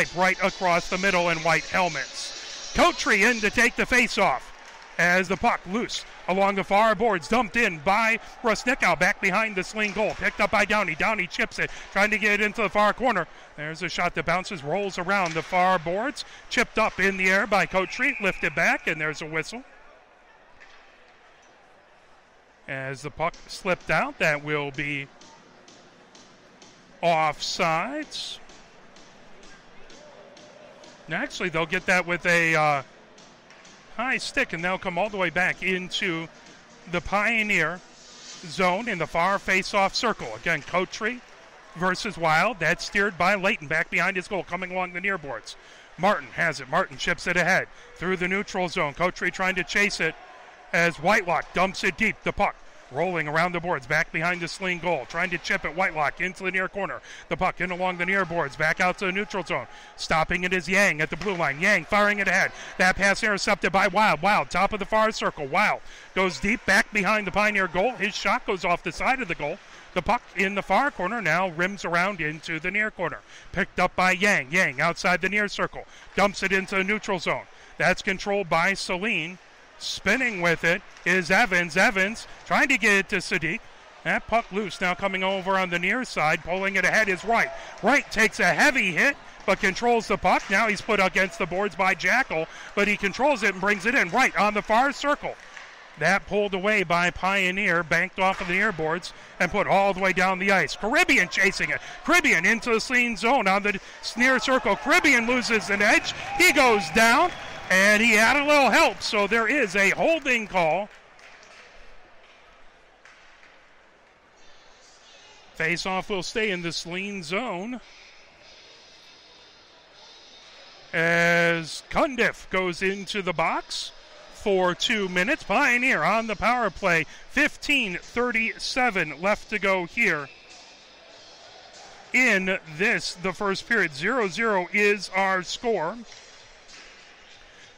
stripe right across the middle in white helmets. Coatry in to take the face-off as the puck loose along the far boards, dumped in by Rusnickow, back behind the Saline goal, picked up by Downey. Downey chips it, trying to get it into the far corner. There's a shot that bounces, rolls around the far boards, chipped up in the air by Coatry, lifted back, and there's a whistle. As the puck slipped out, that will be offsides. And actually, they'll get that with a high stick, and they'll come all the way back into the Pioneer zone in the far face-off circle. Again, Coatry versus Wild. That's steered by Layton, back behind his goal, coming along the near boards. Martin has it. Martin chips it ahead through the neutral zone. Coatry trying to chase it as Whitelock dumps it deep. The puck rolling around the boards, back behind the Saline goal, trying to chip it. Whitelock into the near corner. The puck in along the near boards, back out to the neutral zone. Stopping it is Yang at the blue line. Yang firing it ahead. That pass intercepted by Wild. Wild, top of the far circle. Wild goes deep, back behind the Pioneer goal. His shot goes off the side of the goal. The puck in the far corner now rims around into the near corner. Picked up by Yang. Yang outside the near circle. Dumps it into the neutral zone. That's controlled by Saline. Spinning with it is Evans. Evans trying to get it to Sadiq. That puck loose, now coming over on the near side. Pulling it ahead is Wright. Wright takes a heavy hit, but controls the puck. Now he's put against the boards by Jackal, but he controls it and brings it in. Wright on the far circle. That pulled away by Pioneer, banked off of the near boards and put all the way down the ice. Caribbean chasing it. Caribbean into the Saline zone on the near circle. Caribbean loses an edge. He goes down. And he had a little help, so there is a holding call. Face-off will stay in the Saline zone as Cundiff goes into the box for 2 minutes. Pioneer on the power play. 15:37 left to go here in this, the first period. 0-0 is our score.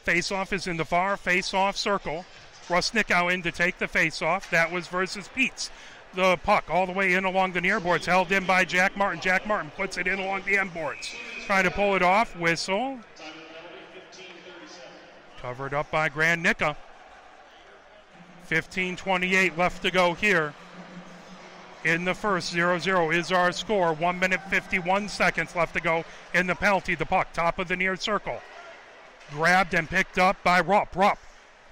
Face-off is in the far face-off circle. Rusnickow in to take the face-off. That was versus Peets. The puck all the way in along the near boards, held in by Jack Martin. Jack Martin puts it in along the end boards. Trying to pull it off. Whistle. Covered up by Grand Nicka. 15:28 left to go here in the first. 0-0 is our score. 1 minute 51 seconds left to go in the penalty. The puck, top of the near circle. Grabbed and picked up by Rupp. Rupp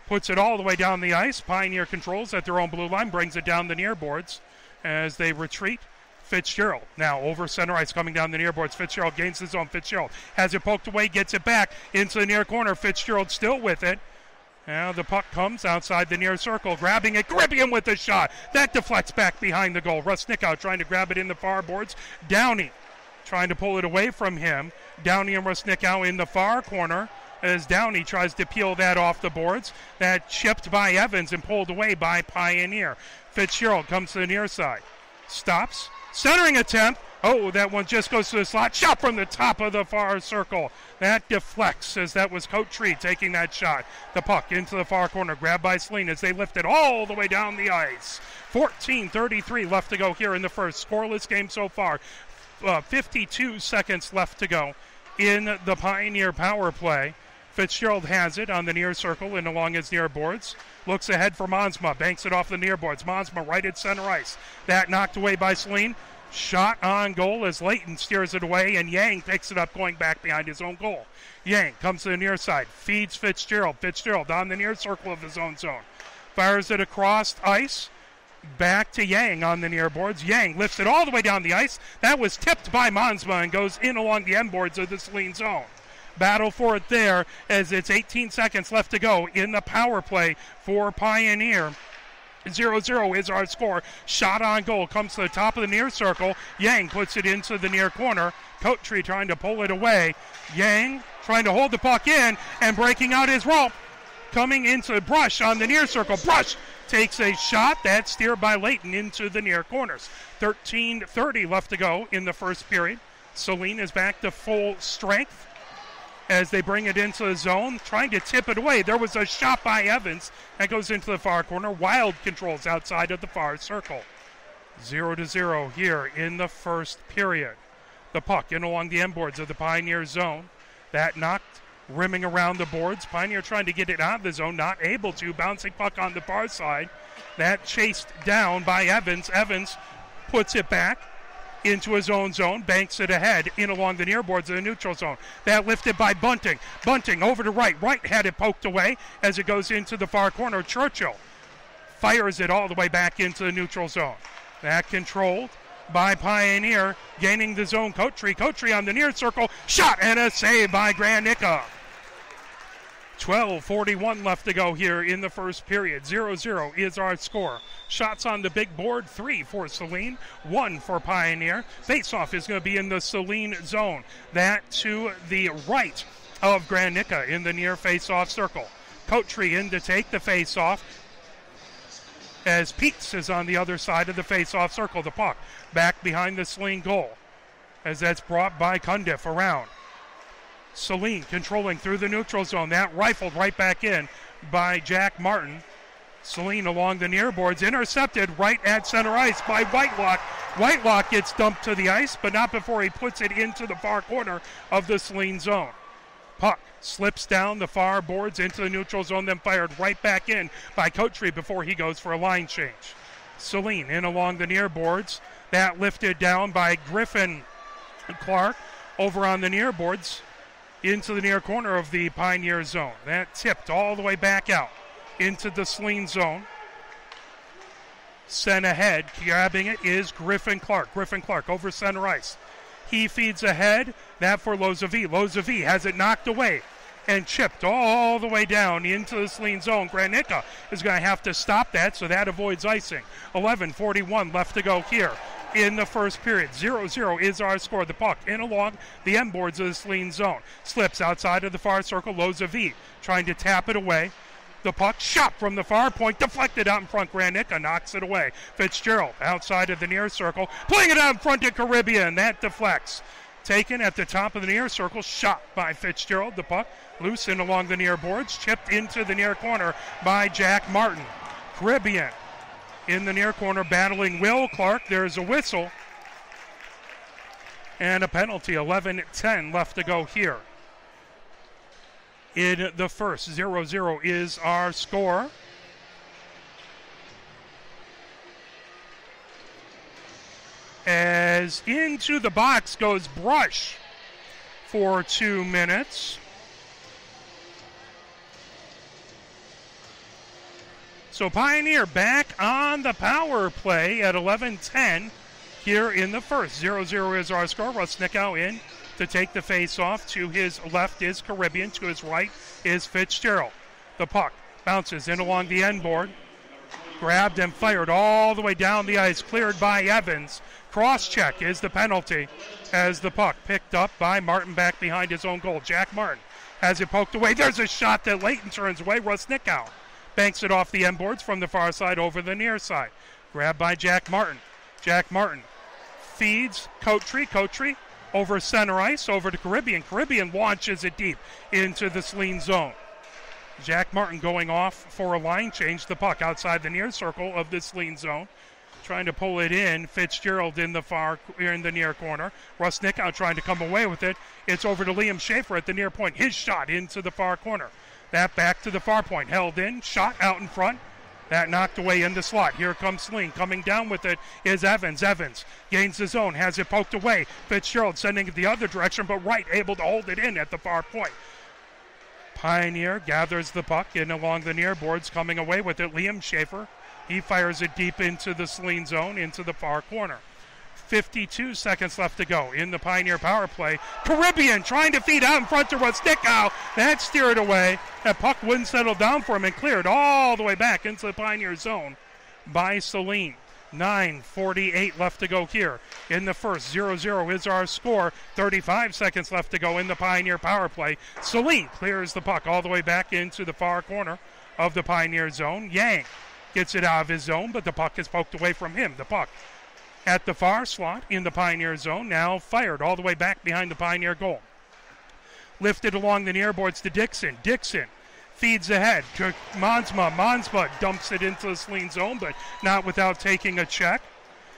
puts it all the way down the ice. Pioneer controls at their own blue line, brings it down the near boards as they retreat. Fitzgerald now over center ice, coming down the near boards. Fitzgerald gains his own. Fitzgerald has it poked away, gets it back into the near corner. Fitzgerald still with it. Now the puck comes outside the near circle, grabbing it. Caribbean with the shot. That deflects back behind the goal. Rusnickow trying to grab it in the far boards. Downey trying to pull it away from him. Downey and Rusnickow in the far corner as Downey tries to peel that off the boards. That chipped by Evans and pulled away by Pioneer. Fitzgerald comes to the near side. Stops. Centering attempt. Oh, that one just goes to the slot. Shot from the top of the far circle. That deflects as that was Coatry taking that shot. The puck into the far corner. Grabbed by Saline as they lift it all the way down the ice. 14:33 left to go here in the first. Scoreless game so far. 52 seconds left to go in the Pioneer power play. Fitzgerald has it on the near circle and along his near boards. Looks ahead for Monsma. Banks it off the near boards. Monsma right at center ice. That knocked away by Saline. Shot on goal as Layton steers it away, and Yang picks it up going back behind his own goal. Yang comes to the near side. Feeds Fitzgerald. Fitzgerald on the near circle of his own zone. Fires it across ice. Back to Yang on the near boards. Yang lifts it all the way down the ice. That was tipped by Monsma and goes in along the end boards of the Saline zone. Battle for it there as it's 18 seconds left to go in the power play for Pioneer. 0-0 is our score. Shot on goal comes to the top of the near circle. Yang puts it into the near corner. Coatry trying to pull it away. Yang trying to hold the puck in and breaking out his rope. Coming into Brush on the near circle. Brush takes a shot. That's steered by Layton into the near corners. 13:30 left to go in the first period. Saline is back to full strength as they bring it into the zone, trying to tip it away. There was a shot by Evans that goes into the far corner. Wild controls outside of the far circle. 0-0 here in the first period. The puck in along the end boards of the Pioneer zone. That knocked, rimming around the boards. Pioneer trying to get it out of the zone, not able to. Bouncing puck on the far side. That chased down by Evans. Evans puts it back into his own zone, banks it ahead in along the near boards of the neutral zone. That lifted by Bunting. Bunting over to right. Right had it poked away as it goes into the far corner. Churchill fires it all the way back into the neutral zone. That controlled by Pioneer, gaining the zone. Coatry on the near circle. Shot and a save by Granica. 12:41 left to go here in the first period. 0-0 is our score. Shots on the big board, 3 for Saline, 1 for Pioneer. Faceoff is going to be in the Saline zone. That to the right of Granica in the near faceoff circle. Coatry in to take the faceoff as Peets is on the other side of the faceoff circle. The puck back behind the Saline goal as that's brought by Cundiff around. Saline controlling through the neutral zone. That rifled right back in by Jack Martin. Saline along the near boards, intercepted right at center ice by Whitelock. Whitelock gets dumped to the ice, but not before he puts it into the far corner of the Saline zone. Puck slips down the far boards into the neutral zone, then fired right back in by Coatry before he goes for a line change. Saline in along the near boards. That lifted down by Griffin Clark over on the near boards into the near corner of the Pioneer zone. That tipped all the way back out into the Saline zone. Sent ahead, grabbing it is Griffin Clark. Griffin Clark over center ice. He feeds ahead, that for Lozavi. Lozavi has it knocked away and chipped all the way down into the Saline zone. Granica is going to have to stop that, so that avoids icing. 11:41 left to go here in the first period. 0-0 is our score. The puck in along the end boards of the Saline zone. Slips outside of the far circle. Lozavi trying to tap it away. The puck shot from the far point, deflected out in front. Granica knocks it away. Fitzgerald outside of the near circle, playing it out in front to Caribbean. That deflects. Taken at the top of the near circle, shot by Fitzgerald. The puck loose in along the near boards, chipped into the near corner by Jack Martin. Caribbean in the near corner battling Will Clark. There's a whistle and a penalty. 11:10 left to go here in the first. 0-0 is our score. As into the box goes Brush for 2 minutes. So Pioneer back on the power play at 11:10 here in the first. 0-0 is our score. Rusnickow in to take the face off. To his left is Caribbean. To his right is Fitzgerald. The puck bounces in along the end board. Grabbed and fired all the way down the ice. Cleared by Evans. Cross-check is the penalty as the puck picked up by Martin back behind his own goal. Jack Martin has it poked away. There's a shot that Leighton turns away. Rusnickow banks it off the end boards from the far side over the near side. Grabbed by Jack Martin. Jack Martin feeds Coatry. Coatry over center ice, over to Caribbean. Caribbean launches it deep into the Saline zone. Jack Martin going off for a line change. The puck outside the near circle of the Saline zone. Trying to pull it in. Fitzgerald in the near corner. Rusnickow trying to come away with it. It's over to Liam Schaefer at the near point. His shot into the far corner. That back to the far point. Held in. Shot out in front. That knocked away in the slot. Here comes Saline. Coming down with it is Evans. Evans gains the zone. Has it poked away. Fitzgerald sending it the other direction, but Wright able to hold it in at the far point. Pioneer gathers the puck in along the near boards. Coming away with it, Liam Schaefer. He fires it deep into the Saline zone, into the far corner. 52 seconds left to go in the Pioneer power play. Caribbean trying to feed out in front to Rusnickow. That steered away. That puck wouldn't settle down for him and cleared all the way back into the Pioneer zone by Saline. 9:48 left to go here in the first. 0-0 is our score. 35 seconds left to go in the Pioneer power play. Saline clears the puck all the way back into the far corner of the Pioneer zone. Yang gets it out of his zone, but the puck is poked away from him. The puck at the far slot in the Pioneer zone, now fired all the way back behind the Pioneer goal. Lifted along the near boards to Dixon. Dixon feeds ahead to Monsma. Monsma dumps it into the Saline zone, but not without taking a check.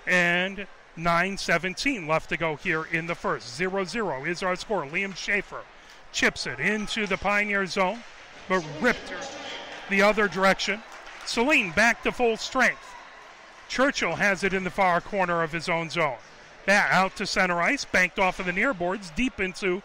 And 9:17 left to go here in the first. 0-0 is our score. Liam Schaefer chips it into the Pioneer zone, but ripped the other direction. Saline back to full strength. Churchill has it in the far corner of his own zone. Back out to center ice, banked off of the near boards, deep into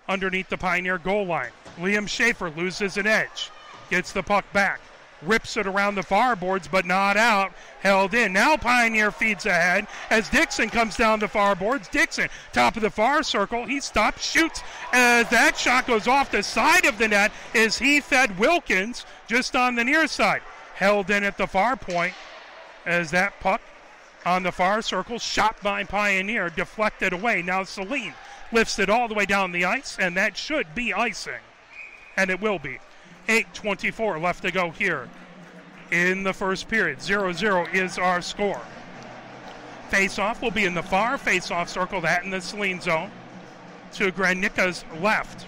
underneath the Pioneer goal line. Liam Schaefer loses an edge, gets the puck back, rips it around the far boards, but not out, held in. Now Pioneer feeds ahead as Dixon comes down the far boards. Dixon, top of the far circle, he stops, shoots, as that shot goes off the side of the net as he fed Wilkins just on the near side. Held in at the far point as that puck on the far circle, shot by Pioneer, deflected away. Now Saline lifts it all the way down the ice, and that should be icing. And it will be. 8:24 left to go here in the first period. 0-0 is our score. Face-off will be in the far face-off circle, that in the Saline zone, to Granika's left.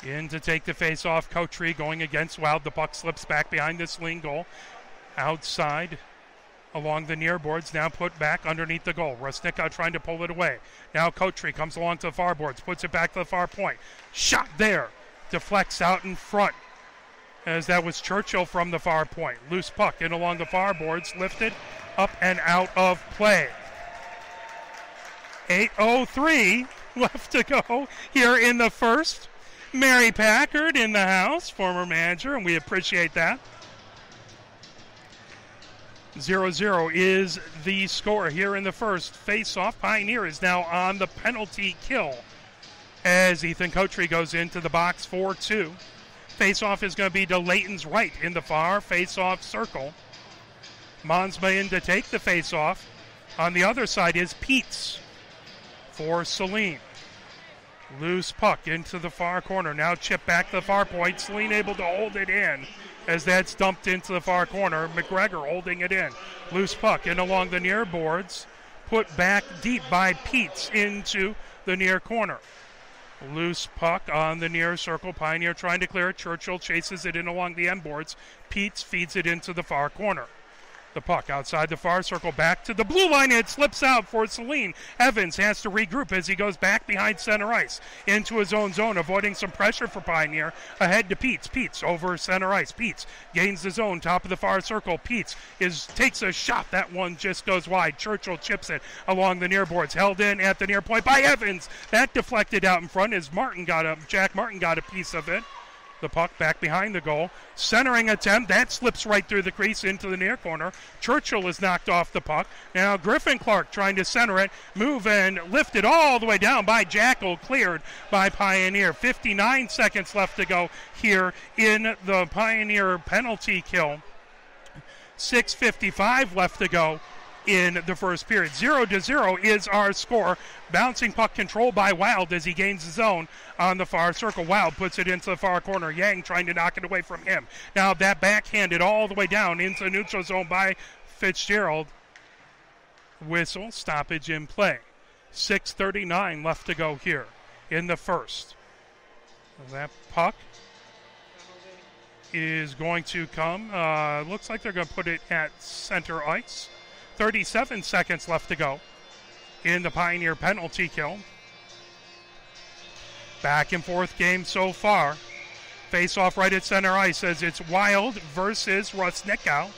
In to take the face-off, Cotree going against Wild. The puck slips back behind the Saline goal. Outside along the near boards, now put back underneath the goal. Rusnicka trying to pull it away. Now Cotree comes along to the far boards, puts it back to the far point. Shot there. Deflects out in front, as that was Churchill from the far point. Loose puck in along the far boards, lifted up and out of play. 8:03 left to go here in the first. Mary Packard in the house, former manager, and we appreciate that. 0-0 is the score here in the first. Face-off, Pioneer is now on the penalty kill as Ethan Cotree goes into the box 4-2. Face-off is going to be to Layton's right in the far face-off circle. Monsma in to take the face-off. On the other side is Peets for Saline. Loose puck into the far corner. Now chip back to the far point. Saline able to hold it in as that's dumped into the far corner. McGregor holding it in. Loose puck in along the near boards. Put back deep by Peets into the near corner. Loose puck on the near circle. Pioneer trying to clear it. Churchill chases it in along the end boards. Peets feeds it into the far corner. The puck outside the far circle, back to the blue line. It slips out for Saline. Evans has to regroup as he goes back behind center ice into his own zone, avoiding some pressure for Pioneer. Ahead to Peets. Peets over center ice. Peets gains the zone, top of the far circle. Peets takes a shot. That one just goes wide. Churchill chips it along the near boards. Held in at the near point by Evans. That deflected out in front as Jack Martin got a piece of it. The puck back behind the goal. Centering attempt. That slips right through the crease into the near corner. Churchill is knocked off the puck. Now Griffin Clark trying to center it. Move and lift it all the way down by Jackal. Cleared by Pioneer. 59 seconds left to go here in the Pioneer penalty kill. 6:55 left to go in the first period. 0-0 is our score. Bouncing puck control by Wild as he gains the zone on the far circle. Wild puts it into the far corner. Yang trying to knock it away from him. Now that backhanded all the way down into the neutral zone by Fitzgerald. Whistle, stoppage in play. 6:39 left to go here in the first. That puck is going to come. Looks like they're going to put it at center ice. 37 seconds left to go in the Pioneer penalty kill. Back and forth game so far. Face off right at center ice as it's Wild versus Rusnicka.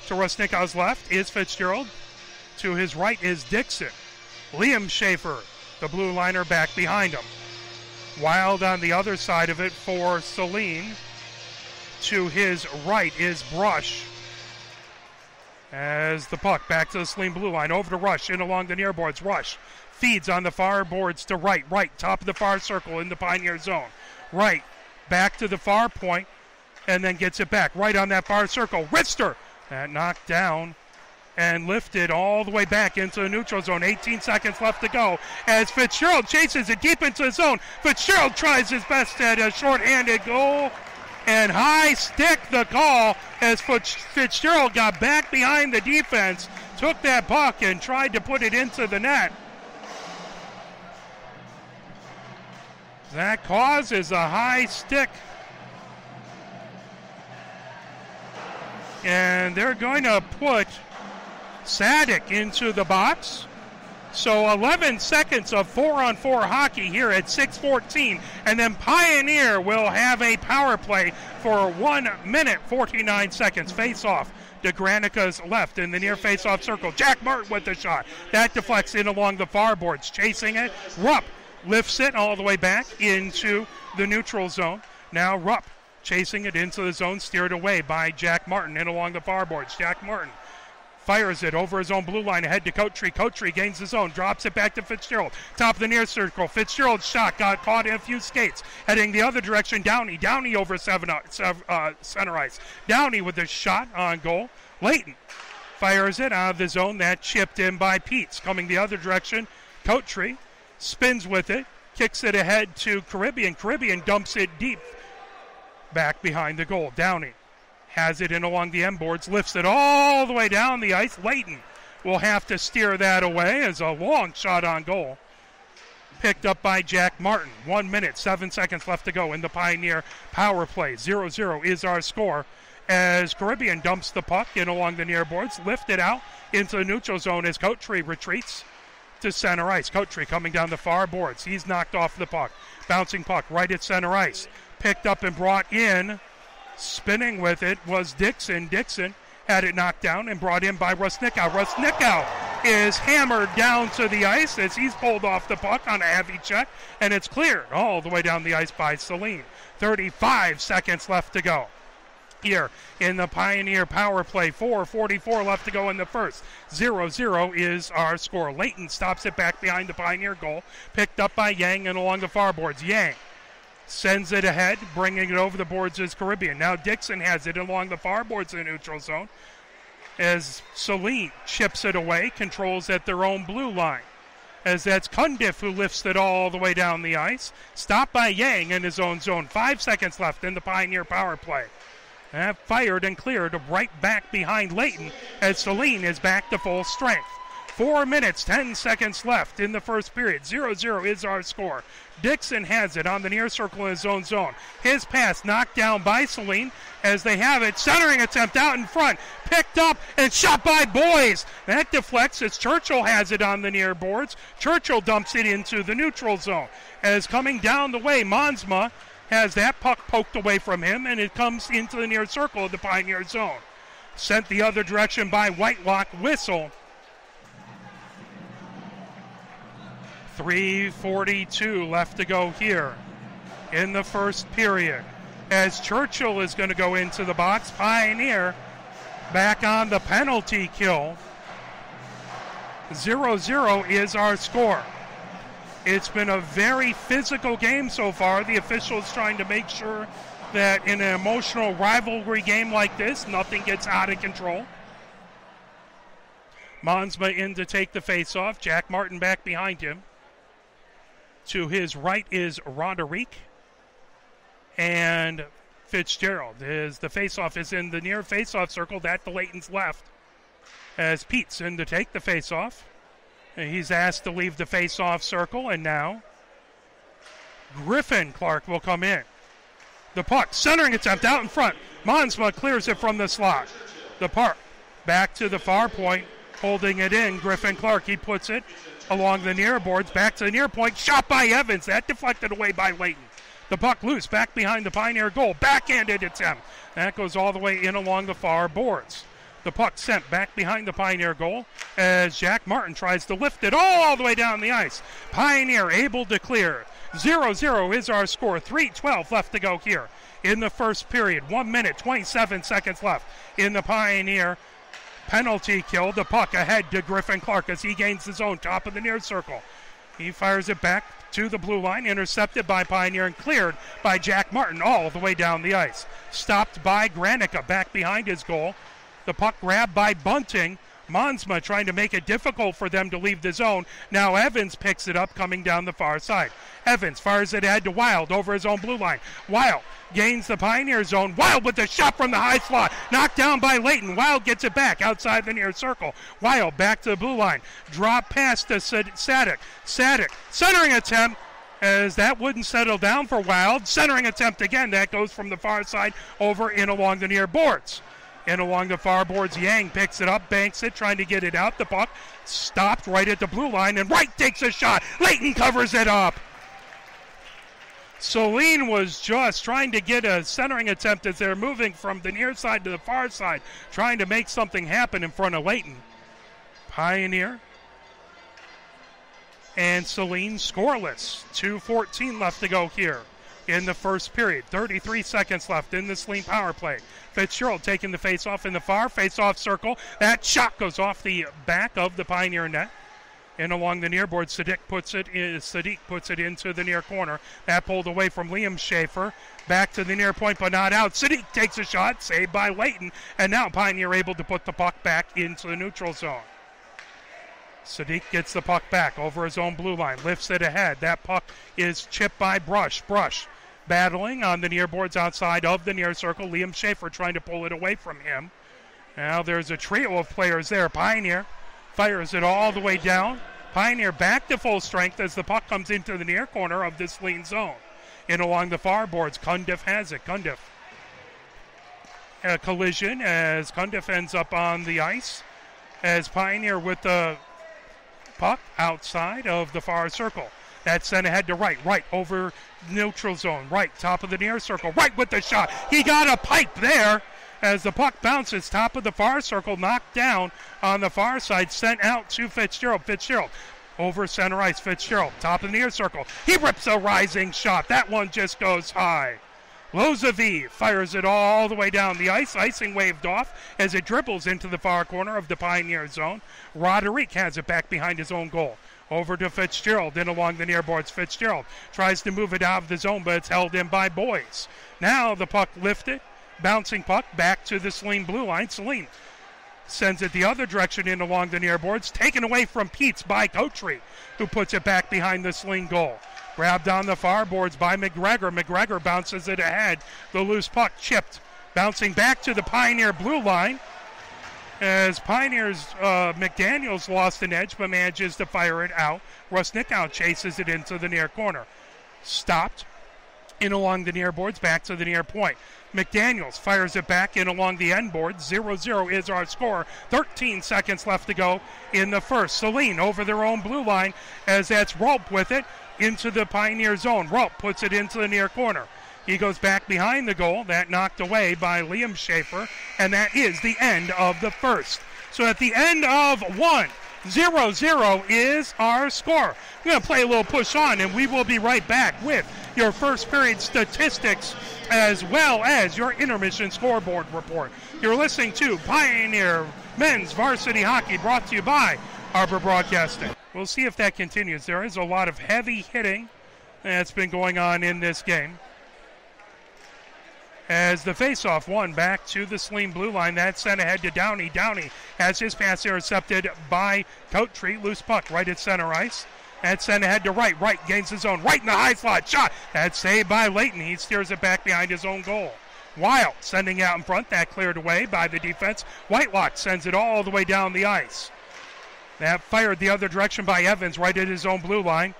To Rusnicka's left is Fitzgerald. To his right is Dixon. Liam Schaefer, the blue liner, back behind him. Wild on the other side of it for Saline. To his right is Brush. As the puck back to the Saline blue line, over to Rush, in along the near boards. Rush feeds on the far boards to right, top of the far circle in the Pioneer zone. Right, back to the far point, and then gets it back, right on that far circle. Rister, that knocked down and lifted all the way back into the neutral zone. 18 seconds left to go as Fitzgerald chases it deep into the zone. Fitzgerald tries his best at a shorthanded goal. And high stick the call as Fitzgerald got back behind the defense, took that puck and tried to put it into the net. That causes a high stick And they're going to put Sadik into the box. So 11 seconds of 4-on-4 hockey here at 6:14. And then Pioneer will have a power play for 1 minute, 49 seconds. Face off to Granica's left in the near face-off circle. Jack Martin with the shot. That deflects in along the far boards. Chasing it. Rupp lifts it all the way back into the neutral zone. Now Rupp chasing it into the zone, steered away by Jack Martin in along the far boards. Jack Martin fires it over his own blue line ahead to Coatry. Coatry gains the zone, drops it back to Fitzgerald. Top of the near circle. Fitzgerald's shot got caught in a few skates. Heading the other direction, Downey. Downey over center ice. Downey with the shot on goal. Layton fires it out of the zone. That chipped in by Peets. Coming the other direction, Coatry spins with it. Kicks it ahead to Caribbean. Caribbean dumps it deep back behind the goal. Downey has it in along the end boards, lifts it all the way down the ice. Layton will have to steer that away as a long shot on goal. Picked up by Jack Martin. 1 minute, 7 seconds left to go in the Pioneer power play. 0-0 is our score as Caribbean dumps the puck in along the near boards, lifted out into the neutral zone as Coatry retreats to center ice. Coatry coming down the far boards. He's knocked off the puck. Bouncing puck right at center ice. Picked up and brought in. Spinning with it was Dixon. Dixon had it knocked down and brought in by Rusnickow. Rusnickow is hammered down to the ice as he's pulled off the puck on a heavy check, and it's cleared all the way down the ice by Saline. 35 seconds left to go here in the Pioneer power play. 4:44 left to go in the first. 0-0 is our score. Layton stops it back behind the Pioneer goal. Picked up by Yang and along the far boards. Yang sends it ahead, bringing it over the boards is Caribbean. Now Dixon has it along the far boards in the neutral zone as Saline chips it away, controls at their own blue line. As that's Cundiff who lifts it all the way down the ice. Stopped by Yang in his own zone. 5 seconds left in the Pioneer power play. And fired and cleared right back behind Layton as Saline is back to full strength. 4 minutes, 10 seconds left in the first period. 0-0 is our score. Dixon has it on the near circle in his own zone. His pass knocked down by Saline as they have it. Centering attempt out in front. Picked up and shot by Boys. That deflects as Churchill has it on the near boards. Churchill dumps it into the neutral zone. As coming down the way, Monsma has that puck poked away from him, and it comes into the near circle of the Pioneer zone. Sent the other direction by Whitelock. Whistle. 3:42 left to go here in the first period. As Churchill is going to go into the box, Pioneer back on the penalty kill. 0-0 is our score. It's been a very physical game so far. The officials trying to make sure that in an emotional rivalry game like this, nothing gets out of control. Monsma in to take the face-off. Jack Martin back behind him. To his right is Roderick and Fitzgerald. As the face-off is in the near face-off circle, that to Layton's left. As Pete's in to take the face-off. He's asked to leave the face-off circle, and now Griffin Clark will come in. The puck, centering attempt out in front. Monsma clears it from the slot. The puck back to the far point, holding it in. Griffin Clark, he puts it along the near boards, back to the near point, shot by Evans. That deflected away by Layton. The puck loose, back behind the Pioneer goal. Backhanded attempt. That goes all the way in along the far boards. The puck sent back behind the Pioneer goal as Jack Martin tries to lift it all the way down the ice. Pioneer able to clear. 0-0 is our score. 3:12 left to go here in the first period. 1 minute, 27 seconds left in the Pioneer penalty kill. The puck ahead to Griffin Clark as he gains his own top of the near circle. He fires it back to the blue line, intercepted by Pioneer and cleared by Jack Martin all the way down the ice. Stopped by Granica back behind his goal. The puck grabbed by Bunting. Monsma trying to make it difficult for them to leave the zone. Now Evans picks it up coming down the far side. Evans fires it ahead to Wild over his own blue line. Wild gains the Pioneer zone. Wild with the shot from the high slot. Knocked down by Layton. Wild gets it back outside the near circle. Wild back to the blue line. Drop pass to Sadik. Sadik centering attempt as that wouldn't settle down for Wild. Centering attempt again. That goes from the far side over in along the near boards. And along the far boards, Yang picks it up, banks it, trying to get it out. The puck stopped right at the blue line, and Wright takes a shot. Layton covers it up. Saline was just trying to get a centering attempt as they're moving from the near side to the far side, trying to make something happen in front of Layton. Pioneer and Saline scoreless. 2:14 left to go here in the first period. 33 seconds left in the Saline power play. Fitzgerald taking the face-off in the far face-off circle. That shot goes off the back of the Pioneer net. And along the near board, Sadiq puts it into the near corner. That pulled away from Liam Schaefer. Back to the near point, but not out. Sadiq takes a shot, saved by Layton. And now Pioneer able to put the puck back into the neutral zone. Sadiq gets the puck back over his own blue line, lifts it ahead. That puck is chipped by Brush. Brush battling on the near boards outside of the near circle. Liam Schaefer trying to pull it away from him. Now there's a trio of players there. Pioneer fires it all the way down. Pioneer back to full strength as the puck comes into the near corner of this lean zone. In along the far boards, Cundiff has it. Cundiff. A collision as Cundiff ends up on the ice. As Pioneer with the puck outside of the far circle. That's sent ahead to Wright. Wright over neutral zone. Wright, top of the near circle. Wright with the shot. He got a pipe there as the puck bounces top of the far circle, knocked down on the far side, sent out to Fitzgerald. Fitzgerald over center ice. Fitzgerald, top of the near circle. He rips a rising shot. That one just goes high. Lozavi fires it all the way down the ice. Icing waved off as it dribbles into the far corner of the Pioneer zone. Roderick has it back behind his own goal. Over to Fitzgerald, in along the near boards. Fitzgerald tries to move it out of the zone, but it's held in by Boys. Now the puck lifted, bouncing puck back to the Saline blue line. Saline sends it the other direction in along the near boards, taken away from Peets by Cotree, who puts it back behind the Saline goal. Grabbed on the far boards by McGregor. McGregor bounces it ahead. The loose puck chipped, bouncing back to the Pioneer blue line. As Pioneers, McDaniels lost an edge, but manages to fire it out. Rusnikow chases it into the near corner. Stopped in along the near boards, back to the near point. McDaniels fires it back in along the end board. 0-0 is our score. 13 seconds left to go in the first. Saline over their own blue line as that's Rolp with it into the Pioneer zone. Rolp puts it into the near corner. He goes back behind the goal. That knocked away by Liam Schaefer. And that is the end of the first. So at the end of 1-0-0 is our score. We're going to play a little push on, and we will be right back with your first period statistics as well as your intermission scoreboard report. You're listening to Pioneer Men's Varsity Hockey, brought to you by Arbor Broadcasting. We'll see if that continues. There is a lot of heavy hitting that's been going on in this game. As the faceoff won back to the Saline blue line, that's sent ahead to Downey. Downey has his pass intercepted by Cotree. Loose puck right at center ice. That's sent ahead to Wright. Wright gains his own. Right in the high slot. Shot. That's saved by Layton. He steers it back behind his own goal. Wild sending out in front. That cleared away by the defense. Whitelock sends it all the way down the ice. That fired the other direction by Evans right at his own blue line.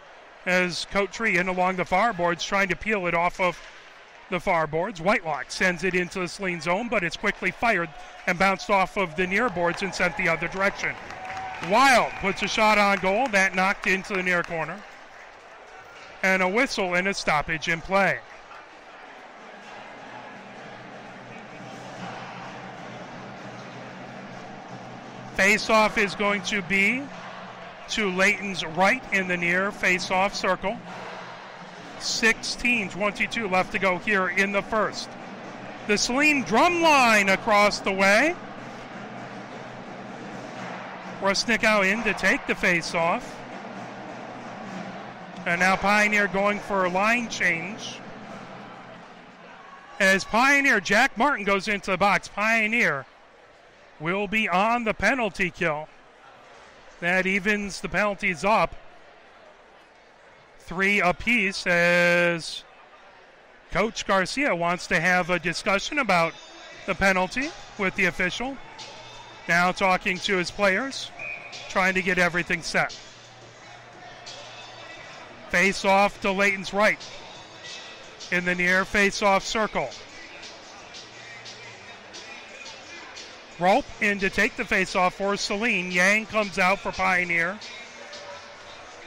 As Cotree in along the far boards trying to peel it off of the far boards. Whitelock sends it into the Saline zone, but it's quickly fired and bounced off of the near boards and sent the other direction. Wild puts a shot on goal. That knocked into the near corner. And a whistle and a stoppage in play. Face-off is going to be to Layton's right in the near face-off circle. 16:22 left to go here in the first. The Saline drum line across the way. Rusnikow in to take the face-off. And now Pioneer going for a line change. As Pioneer, Jack Martin goes into the box. Pioneer will be on the penalty kill. That evens the penalties up. 3 apiece as Coach Garcia wants to have a discussion about the penalty with the official. Now talking to his players, trying to get everything set. Face off to Layton's right in the near face-off circle. Rope in to take the face-off for Saline. Yang comes out for Pioneer.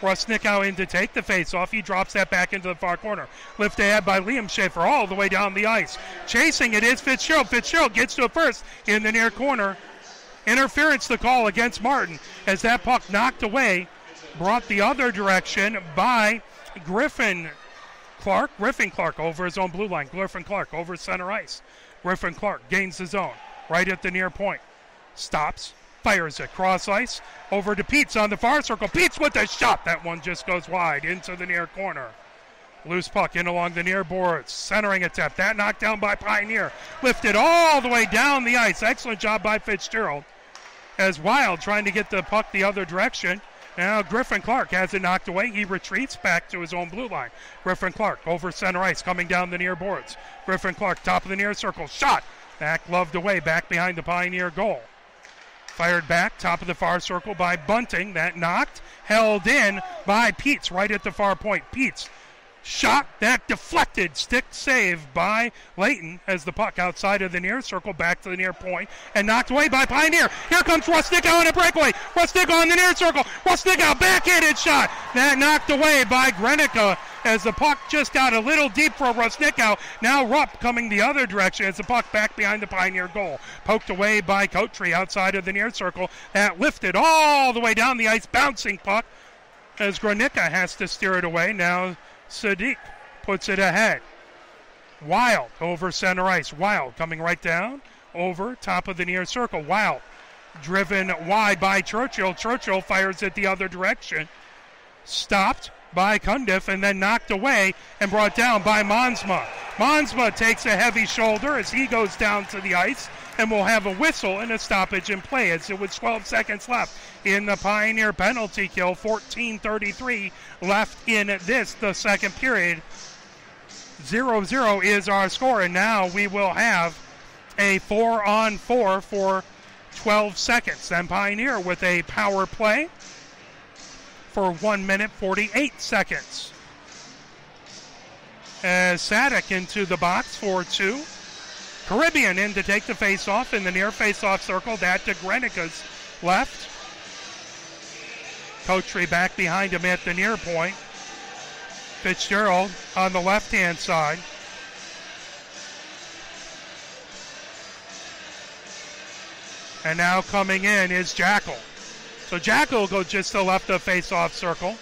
Rusnickow in to take the face-off. He drops that back into the far corner. Lift ahead by Liam Schaefer all the way down the ice. Chasing it is Fitzgerald. Fitzgerald gets to it first in the near corner. Interference the call against Martin as that puck knocked away, brought the other direction by Griffin Clark. Griffin Clark over his own blue line. Griffin Clark over center ice. Griffin Clark gains the zone right at the near point. Stops, fires it cross ice over to Peets on the far circle. Peets with a shot. That one just goes wide into the near corner. Loose puck in along the near boards. Centering attempt. That knocked down by Pioneer. Lifted all the way down the ice. Excellent job by Fitzgerald. As Wild trying to get the puck the other direction. Now Griffin Clark has it knocked away. He retreats back to his own blue line. Griffin Clark over center ice coming down the near boards. Griffin Clark top of the near circle. Shot. That gloved away back behind the Pioneer goal. Fired back top of the far circle by Bunting. That knocked. Held in by Peets right at the far point. Peets. Shot that deflected. Stick save by Layton as the puck outside of the near circle back to the near point and knocked away by Pioneer. Here comes Rusnickow on a breakaway. Rusnickow on the near circle. Rusnickow backhanded shot. That knocked away by Grenica as the puck just got a little deep for Rusnickow. Now Rupp coming the other direction as the puck back behind the Pioneer goal. Poked away by Coatry outside of the near circle. That lifted all the way down the ice. Bouncing puck as Grenica has to steer it away. Now Sadiq puts it ahead. Wild over center ice. Wild coming right down over top of the near circle. Wild driven wide by Churchill. Churchill fires it the other direction. Stopped by Cundiff and then knocked away and brought down by Monsma. Monsma takes a heavy shoulder as he goes down to the ice and will have a whistle and a stoppage in play as it was 12 seconds left in the Pioneer penalty kill. 14:33 left in this, the second period. 0-0 is our score, and now we will have a 4-on-4 for 12 seconds. Then Pioneer with a power play for 1 minute 48 seconds. As Sadek into the box for two. Caribbean in to take the face-off in the near face-off circle. That to Grenica's left. Coatry back behind him at the near point. Fitzgerald on the left-hand side. And now coming in is Jackal. So Jackal will go just to the left of face-off circle.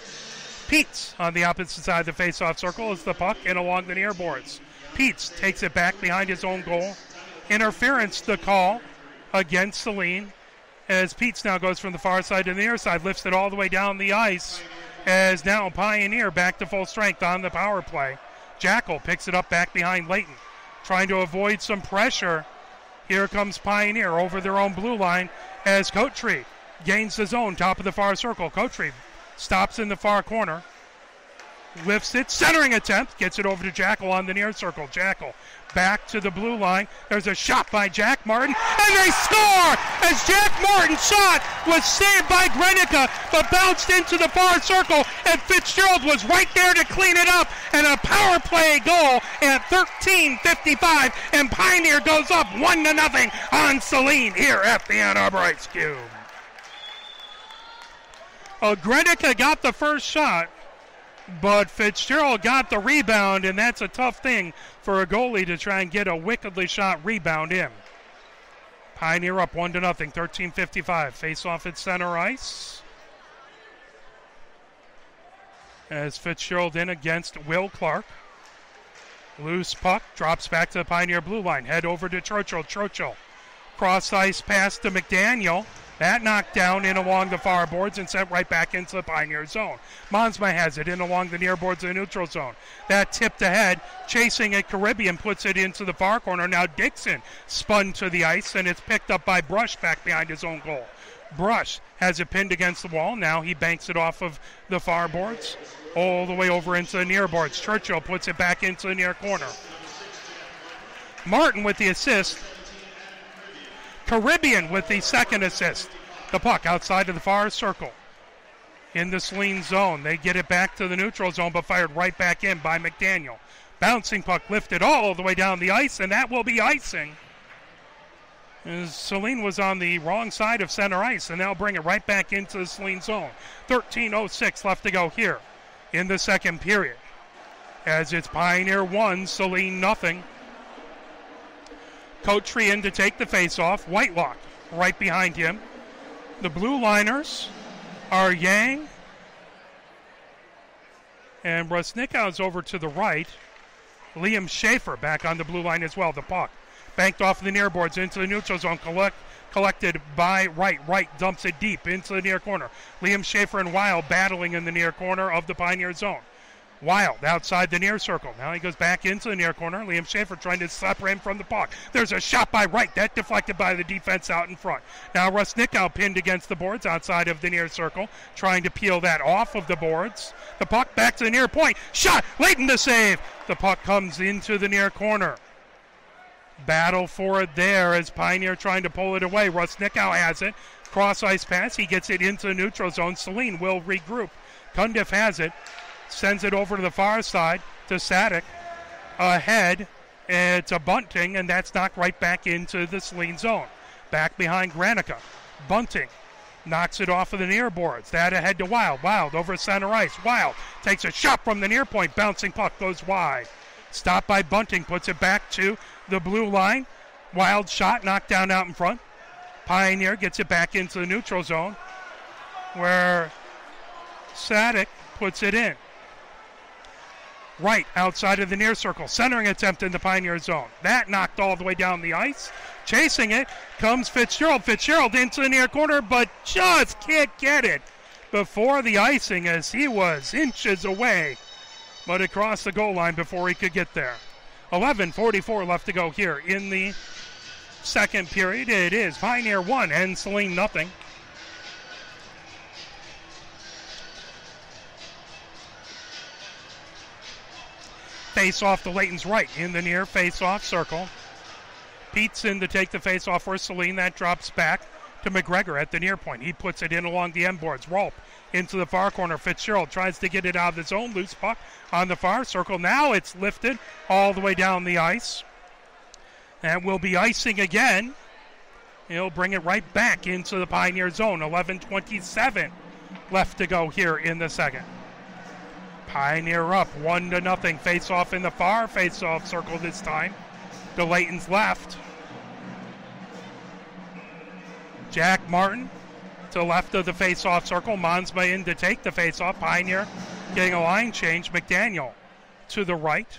Peets on the opposite side of the face-off circle as the puck in along the near boards. Peets takes it back behind his own goal. Interference the call against Saline as Peets now goes from the far side to the near side, lifts it all the way down the ice as now Pioneer back to full strength on the power play. Jackal picks it up back behind Layton, trying to avoid some pressure. Here comes Pioneer over their own blue line as Coatry gains the zone, top of the far circle. Coatry stops in the far corner. Lifts it, centering attempt, gets it over to Jackal on the near circle. Jackal back to the blue line. There's a shot by Jack Martin, and they score! As Jack Martin's shot was saved by Grenica, but bounced into the far circle, and Fitzgerald was right there to clean it up, and a power play goal at 13:55, and Pioneer goes up 1-0 on Saline here at the Ann Arbor Ice Cube. Grenica got the first shot, but Fitzgerald got the rebound, and that's a tough thing for a goalie to try and get a wickedly shot rebound in. Pioneer up 1-0, 13:55. Face off at center ice. As Fitzgerald in against Will Clark. Loose puck, drops back to the Pioneer blue line. Head over to Churchill. Churchill. Cross ice pass to McDaniel. That knocked down in along the far boards and sent right back into the Pioneer zone. Monsma has it in along the near boards of the neutral zone. That tipped ahead, chasing it. Caribbean puts it into the far corner. Now Dixon spun to the ice, and it's picked up by Brush back behind his own goal. Brush has it pinned against the wall. Now he banks it off of the far boards all the way over into the near boards. Churchill puts it back into the near corner. Martin with the assist. Caribbean with the second assist. The puck outside of the far circle. In the Saline zone. They get it back to the neutral zone, but fired right back in by McDaniel. Bouncing puck lifted all the way down the ice, and that will be icing. Saline was on the wrong side of center ice, and they'll bring it right back into the Saline zone. 13:06 left to go here in the second period. As it's Pioneer 1, Saline nothing. Coatry in to take the face-off. Whitelock right behind him. The blue liners are Yang and Rusnikow's over to the right. Liam Schaefer back on the blue line as well. The puck banked off the near boards into the neutral zone. Collected by Wright. Wright dumps it deep into the near corner. Liam Schaefer and Wild battling in the near corner of the Pioneer zone. Wild outside the near circle. Now he goes back into the near corner. Liam Schaefer trying to separate him from the puck. There's a shot by Wright. That deflected by the defense out in front. Now Rusnikow pinned against the boards outside of the near circle, trying to peel that off of the boards. The puck back to the near point. Shot! Leighton to save. The puck comes into the near corner. Battle for it there as Pioneer trying to pull it away. Rusnikow has it. Cross ice pass. He gets it into the neutral zone. Saline will regroup. Cundiff has it. Sends it over to the far side to Sadik. Ahead, it's a bunting, and that's knocked right back into the Saline zone. Back behind Granica. Bunting knocks it off of the near boards. That ahead to Wild. Wild over center ice. Wild takes a shot from the near point. Bouncing puck goes wide. Stopped by Bunting. Puts it back to the blue line. Wild shot knocked down out in front. Pioneer gets it back into the neutral zone where Sadik puts it in. Right outside of the near circle. Centering attempt in the Pioneer zone. That knocked all the way down the ice. Chasing it comes Fitzgerald. Fitzgerald into the near corner, but just can't get it before the icing as he was inches away. But across the goal line before he could get there. 11:44 left to go here in the second period. It is Pioneer 1 and Saline nothing. Face-off to Leighton's right in the near face-off circle. Pete's in to take the face-off for Saline. That drops back to McGregor at the near point. He puts it in along the end boards. Rolp into the far corner. Fitzgerald tries to get it out of the zone. Loose puck on the far circle. Now it's lifted all the way down the ice. And will be icing again. He'll bring it right back into the Pioneer zone. 11:27 left to go here in the second. Pioneer up 1-0. Face off in the far face off circle this time. To Leighton's left. Jack Martin to left of the face off circle. Monsma in to take the face off. Pioneer getting a line change. McDaniel to the right.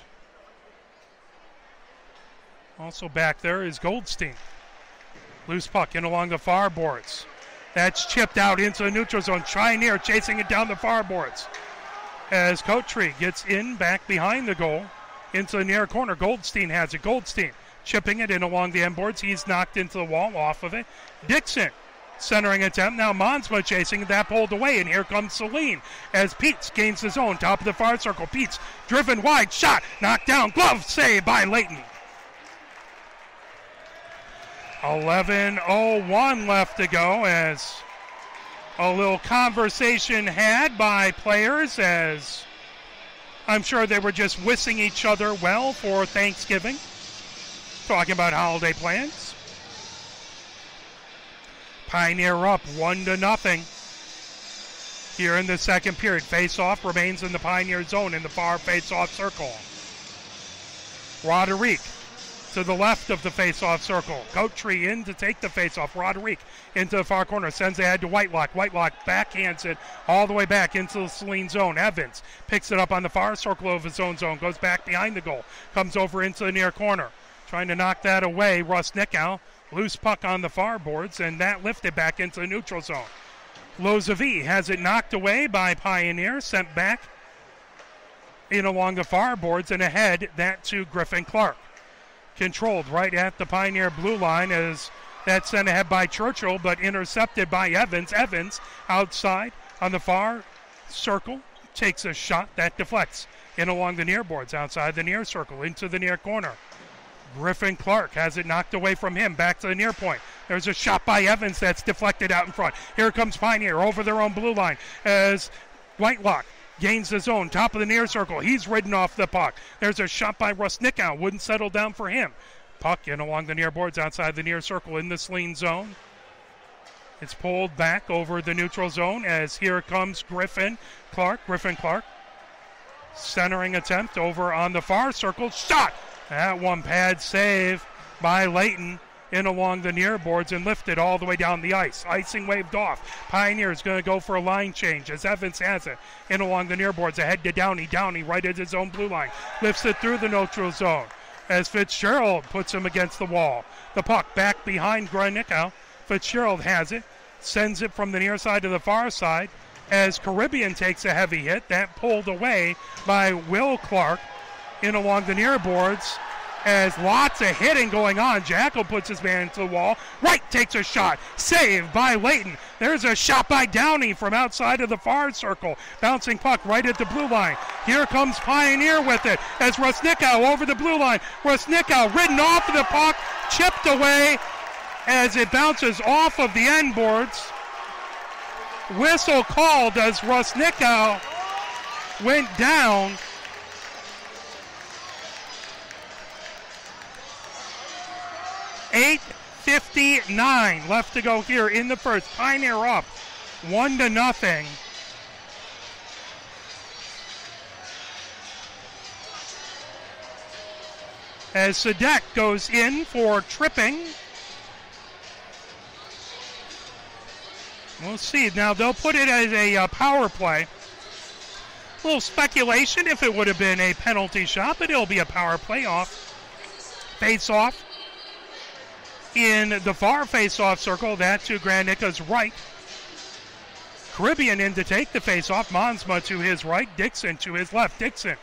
Also back there is Goldstein. Loose puck in along the far boards. That's chipped out into the neutral zone. Pioneer chasing it down the far boards. As Coatry gets in back behind the goal into the near corner. Goldstein has it. Goldstein chipping it in along the end boards. He's knocked into the wall off of it. Dixon centering attempt. Now Monsma chasing that pulled away, and here comes Saline as Peets gains his own. Top of the far circle. Peets driven wide. Shot. Knocked down. Glove save by Leighton. 11:01 left to go as a little conversation had by players as I'm sure they were just wishing each other well for Thanksgiving. Talking about holiday plans. Pioneer up 1-0 here in the second period. Face-off remains in the Pioneer zone in the far face-off circle. Roderick to the left of the face-off circle. Coatry in to take the face-off. Roderick into the far corner. Sends it ahead to Whitelock. Whitelock backhands it all the way back into the Saline zone. Evans picks it up on the far circle of his own zone. Goes back behind the goal. Comes over into the near corner. Trying to knock that away. Rusnikow. Loose puck on the far boards, and that lifted back into the neutral zone. Lozavi has it knocked away by Pioneer. Sent back in along the far boards and ahead that to Griffin Clark. Controlled right at the Pioneer blue line as that's sent ahead by Churchill, but intercepted by Evans. Evans outside on the far circle takes a shot that deflects in along the near boards outside the near circle into the near corner. Griffin Clark has it knocked away from him back to the near point. There's a shot by Evans that's deflected out in front. Here comes Pioneer over their own blue line as Whitelock gains the zone, top of the near circle. He's ridden off the puck. There's a shot by Rusnikow. Wouldn't settle down for him. Puck in along the near boards outside the near circle in the Saline zone. It's pulled back over the neutral zone as here comes Griffin Clark. Centering attempt over on the far circle. Shot! That one pad save by Layton in along the near boards and lifted all the way down the ice. Icing waved off. Pioneer's going to go for a line change as Evans has it in along the near boards ahead to Downey. Downey right at his own blue line. Lifts it through the neutral zone as Fitzgerald puts him against the wall. The puck back behind Granickow. Fitzgerald has it. Sends it from the near side to the far side as Caribbean takes a heavy hit. That pulled away by Will Clark in along the near boards as lots of hitting going on. Jackal puts his man into the wall. Wright takes a shot. Saved by Layton. There's a shot by Downey from outside of the far circle. Bouncing puck right at the blue line. Here comes Pioneer with it as Rusnickow over the blue line. Rusnickow ridden off of the puck. Chipped away as it bounces off of the end boards. Whistle called as Rusnickow went down. .8:59 left to go here in the first. Pioneer up 1-0. As Sadek goes in for tripping. We'll see. Now they'll put it as a power play. A little speculation if it would have been a penalty shot, but it'll be a power play off. Face off in the far face-off circle. That to Granicka's right. Caribbean in to take the face-off. Monsma to his right. Dixon to his left. Dixon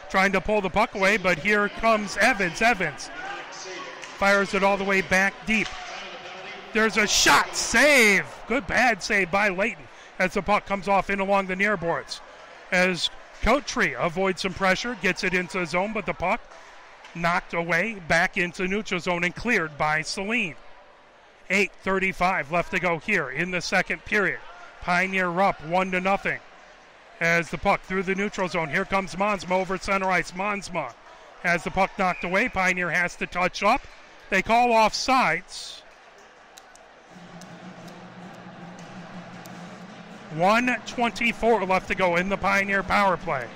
trying to pull the puck away, but here comes Evans. Evans fires it all the way back deep. There's a shot. Save. Good bad save by Layton as the puck comes off in along the near boards. As Coattree avoids some pressure, gets it into the zone, but the puck knocked away back into neutral zone and cleared by Saline. 8:35 left to go here in the second period. Pioneer up 1-0 as the puck through the neutral zone. Here comes Monsma over center ice. Monsma has the puck knocked away. Pioneer has to touch up. They call offsides. 1:24 left to go in the Pioneer power play.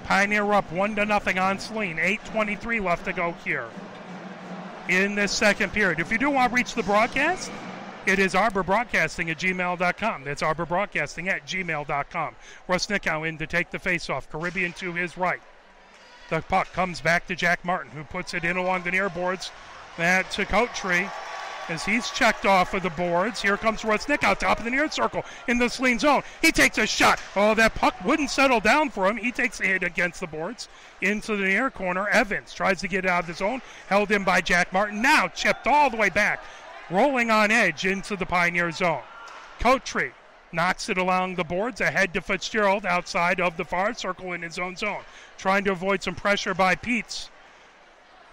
Pioneer up 1-0 on Saline. 8:23 left to go here in this second period. If you do want to reach the broadcast, it is arborbroadcasting@gmail.com. That's arborbroadcasting@gmail.com. Rusnickow in to take the faceoff. Caribbean to his right. The puck comes back to Jack Martin, who puts it in along the near boards. That to Coattree as he's checked off of the boards. Here comes Rusnickow, top of the near circle in the Saline zone. He takes a shot. Oh, that puck wouldn't settle down for him. He takes a hit against the boards into the near corner. Evans tries to get out of the zone, held in by Jack Martin. Now chipped all the way back, rolling on edge into the Pioneer zone. Coattree knocks it along the boards ahead to Fitzgerald outside of the far circle in his own zone, trying to avoid some pressure by Peets.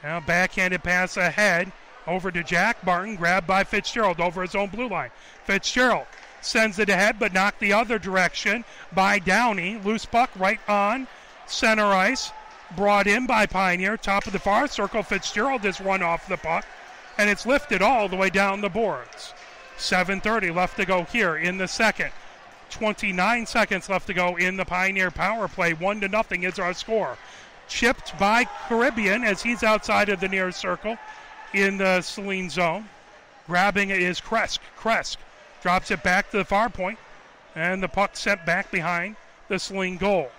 Now backhanded pass ahead over to Jack Martin, grabbed by Fitzgerald over his own blue line. Fitzgerald sends it ahead, but knocked the other direction by Downey. Loose puck right on center ice, brought in by Pioneer, top of the far circle. Fitzgerald has run off the puck, and it's lifted all the way down the boards. 7:30 left to go here in the second. 29 seconds left to go in the Pioneer power play. 1-0 is our score. Chipped by Caribbean as he's outside of the near circle in the Saline zone. Grabbing it is Kresk. Kresk drops it back to the far point, and the puck sent back behind the Saline goal.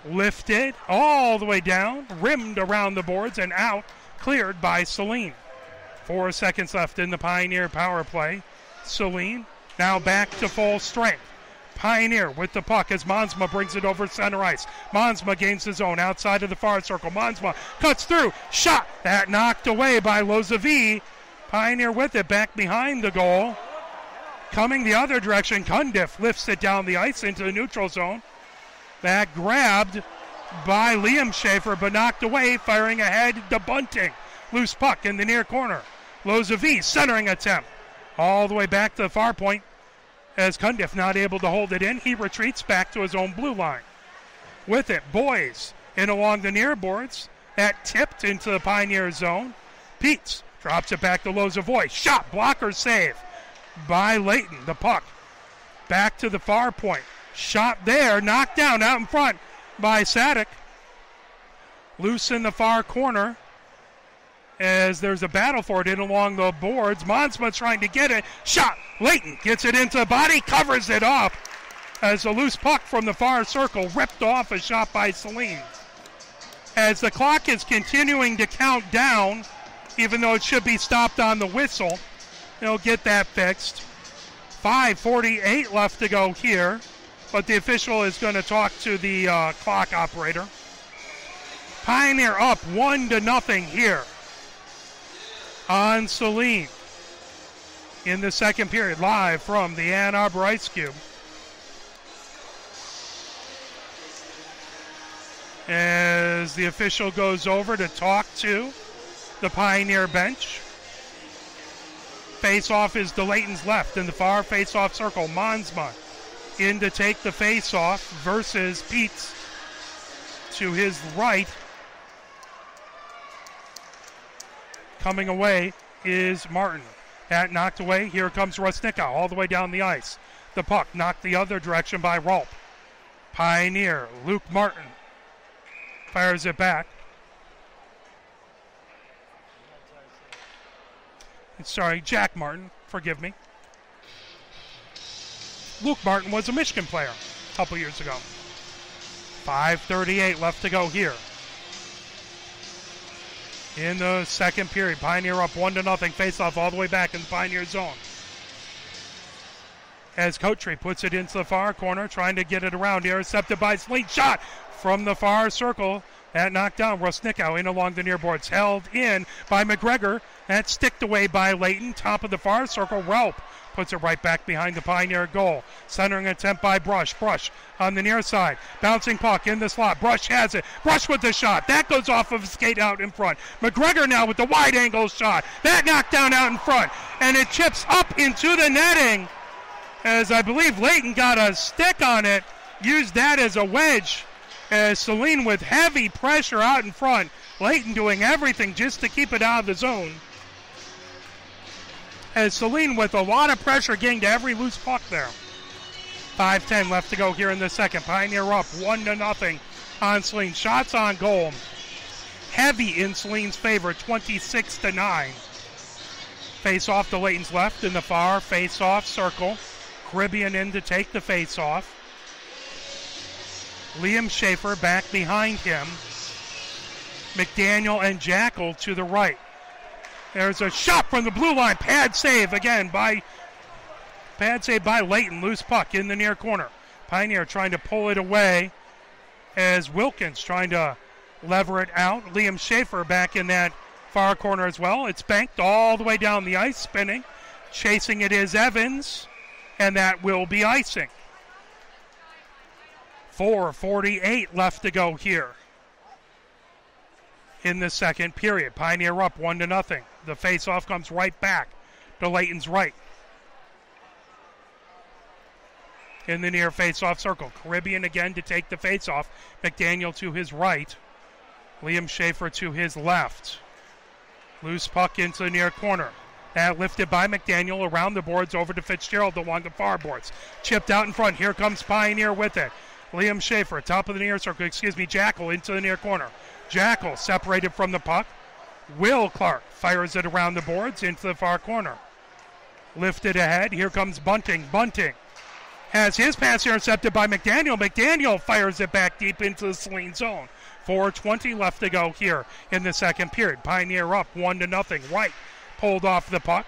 Lifted all the way down, rimmed around the boards and out, cleared by Saline. 4 seconds left in the Pioneer power play. Saline now back to full strength. Pioneer with the puck as Monsma brings it over center ice. Monsma gains the zone outside of the far circle. Monsma cuts through. Shot. That knocked away by Lozavi. Pioneer with it back behind the goal. Coming the other direction, Cundiff lifts it down the ice into the neutral zone. That grabbed by Liam Schaefer but knocked away, firing ahead to Bunting. Loose puck in the near corner. Lozavi centering attempt. All the way back to the far point. As Cundiff not able to hold it in, he retreats back to his own blue line. With it, Boys in along the near boards. That tipped into the Pioneer zone. Peets drops it back to Lozovoy. Shot, blocker, save by Layton. The puck back to the far point. Shot there, knocked down out in front by Sadik. Loose in the far corner as there's a battle for it in along the boards. Monsma trying to get it. Shot. Layton gets it into the body, covers it up as a loose puck from the far circle ripped off a shot by Saline. As the clock is continuing to count down, even though it should be stopped on the whistle, they'll get that fixed. 5:48 left to go here, but the official is going to talk to the clock operator. Pioneer up 1-0 here on Saline in the second period, live from the Ann Arbor Ice Cube. As the official goes over to talk to the Pioneer bench. Face-off is to Layton's left in the far face-off circle. Monsma in to take the face-off versus Peets to his right. Coming away is Martin. That knocked away. Here comes Rusnicka all the way down the ice. The puck knocked the other direction by Rolp. Pioneer, Luke Martin fires it back. Sorry, Jack Martin, forgive me. Luke Martin was a Michigan player a couple years ago. 5:38 left to go here in the second period. Pioneer up 1-0. Face-off all the way back in the Pioneer zone. As Kotri puts it into the far corner, trying to get it around. Intercepted by Saline. Shot from the far circle. That knocked down. Rusnickow in along the near boards. Held in by McGregor. That sticked away by Layton. Top of the far circle. Relp puts it right back behind the Pioneer goal. Centering attempt by Brush. Brush on the near side. Bouncing puck in the slot. Brush has it. Brush with the shot. That goes off of a skate out in front. McGregor now with the wide angle shot. That knocked down out in front. And it chips up into the netting. As I believe Layton got a stick on it. Used that as a wedge. As Saline with heavy pressure out in front. Layton doing everything just to keep it out of the zone. As Saline with a lot of pressure getting to every loose puck there. 5:10 left to go here in the second. Pioneer up 1-0 on Saline. Shots on goal. Heavy in Saline's favor, 26-9. Face off to Layton's left in the far face-off circle. Caribbean in to take the face-off. Liam Schaefer back behind him. McDaniel and Jackal to the right. There's a shot from the blue line. Pad save again by Layton. Loose puck in the near corner. Pioneer trying to pull it away as Wilkins trying to lever it out. Liam Schaefer back in that far corner as well. It's banked all the way down the ice, spinning. Chasing it is Evans, and that will be icing. 4:48 left to go here in the second period. Pioneer up 1-0. The face-off comes right back to Layton's right. In the near face-off circle. Caribbean again to take the face-off. McDaniel to his right. Liam Schaefer to his left. Loose puck into the near corner. That lifted by McDaniel around the boards over to Fitzgerald along the far boards. Chipped out in front. Here comes Pioneer with it. Liam Schaefer, top of the near circle, Jackal into the near corner. Jackal separated from the puck. Will Clark fires it around the boards into the far corner. Lifted ahead. Here comes Bunting. Bunting has his pass intercepted by McDaniel. McDaniel fires it back deep into the Saline zone. 4:20 left to go here in the second period. Pioneer up 1-0. Wright pulled off the puck.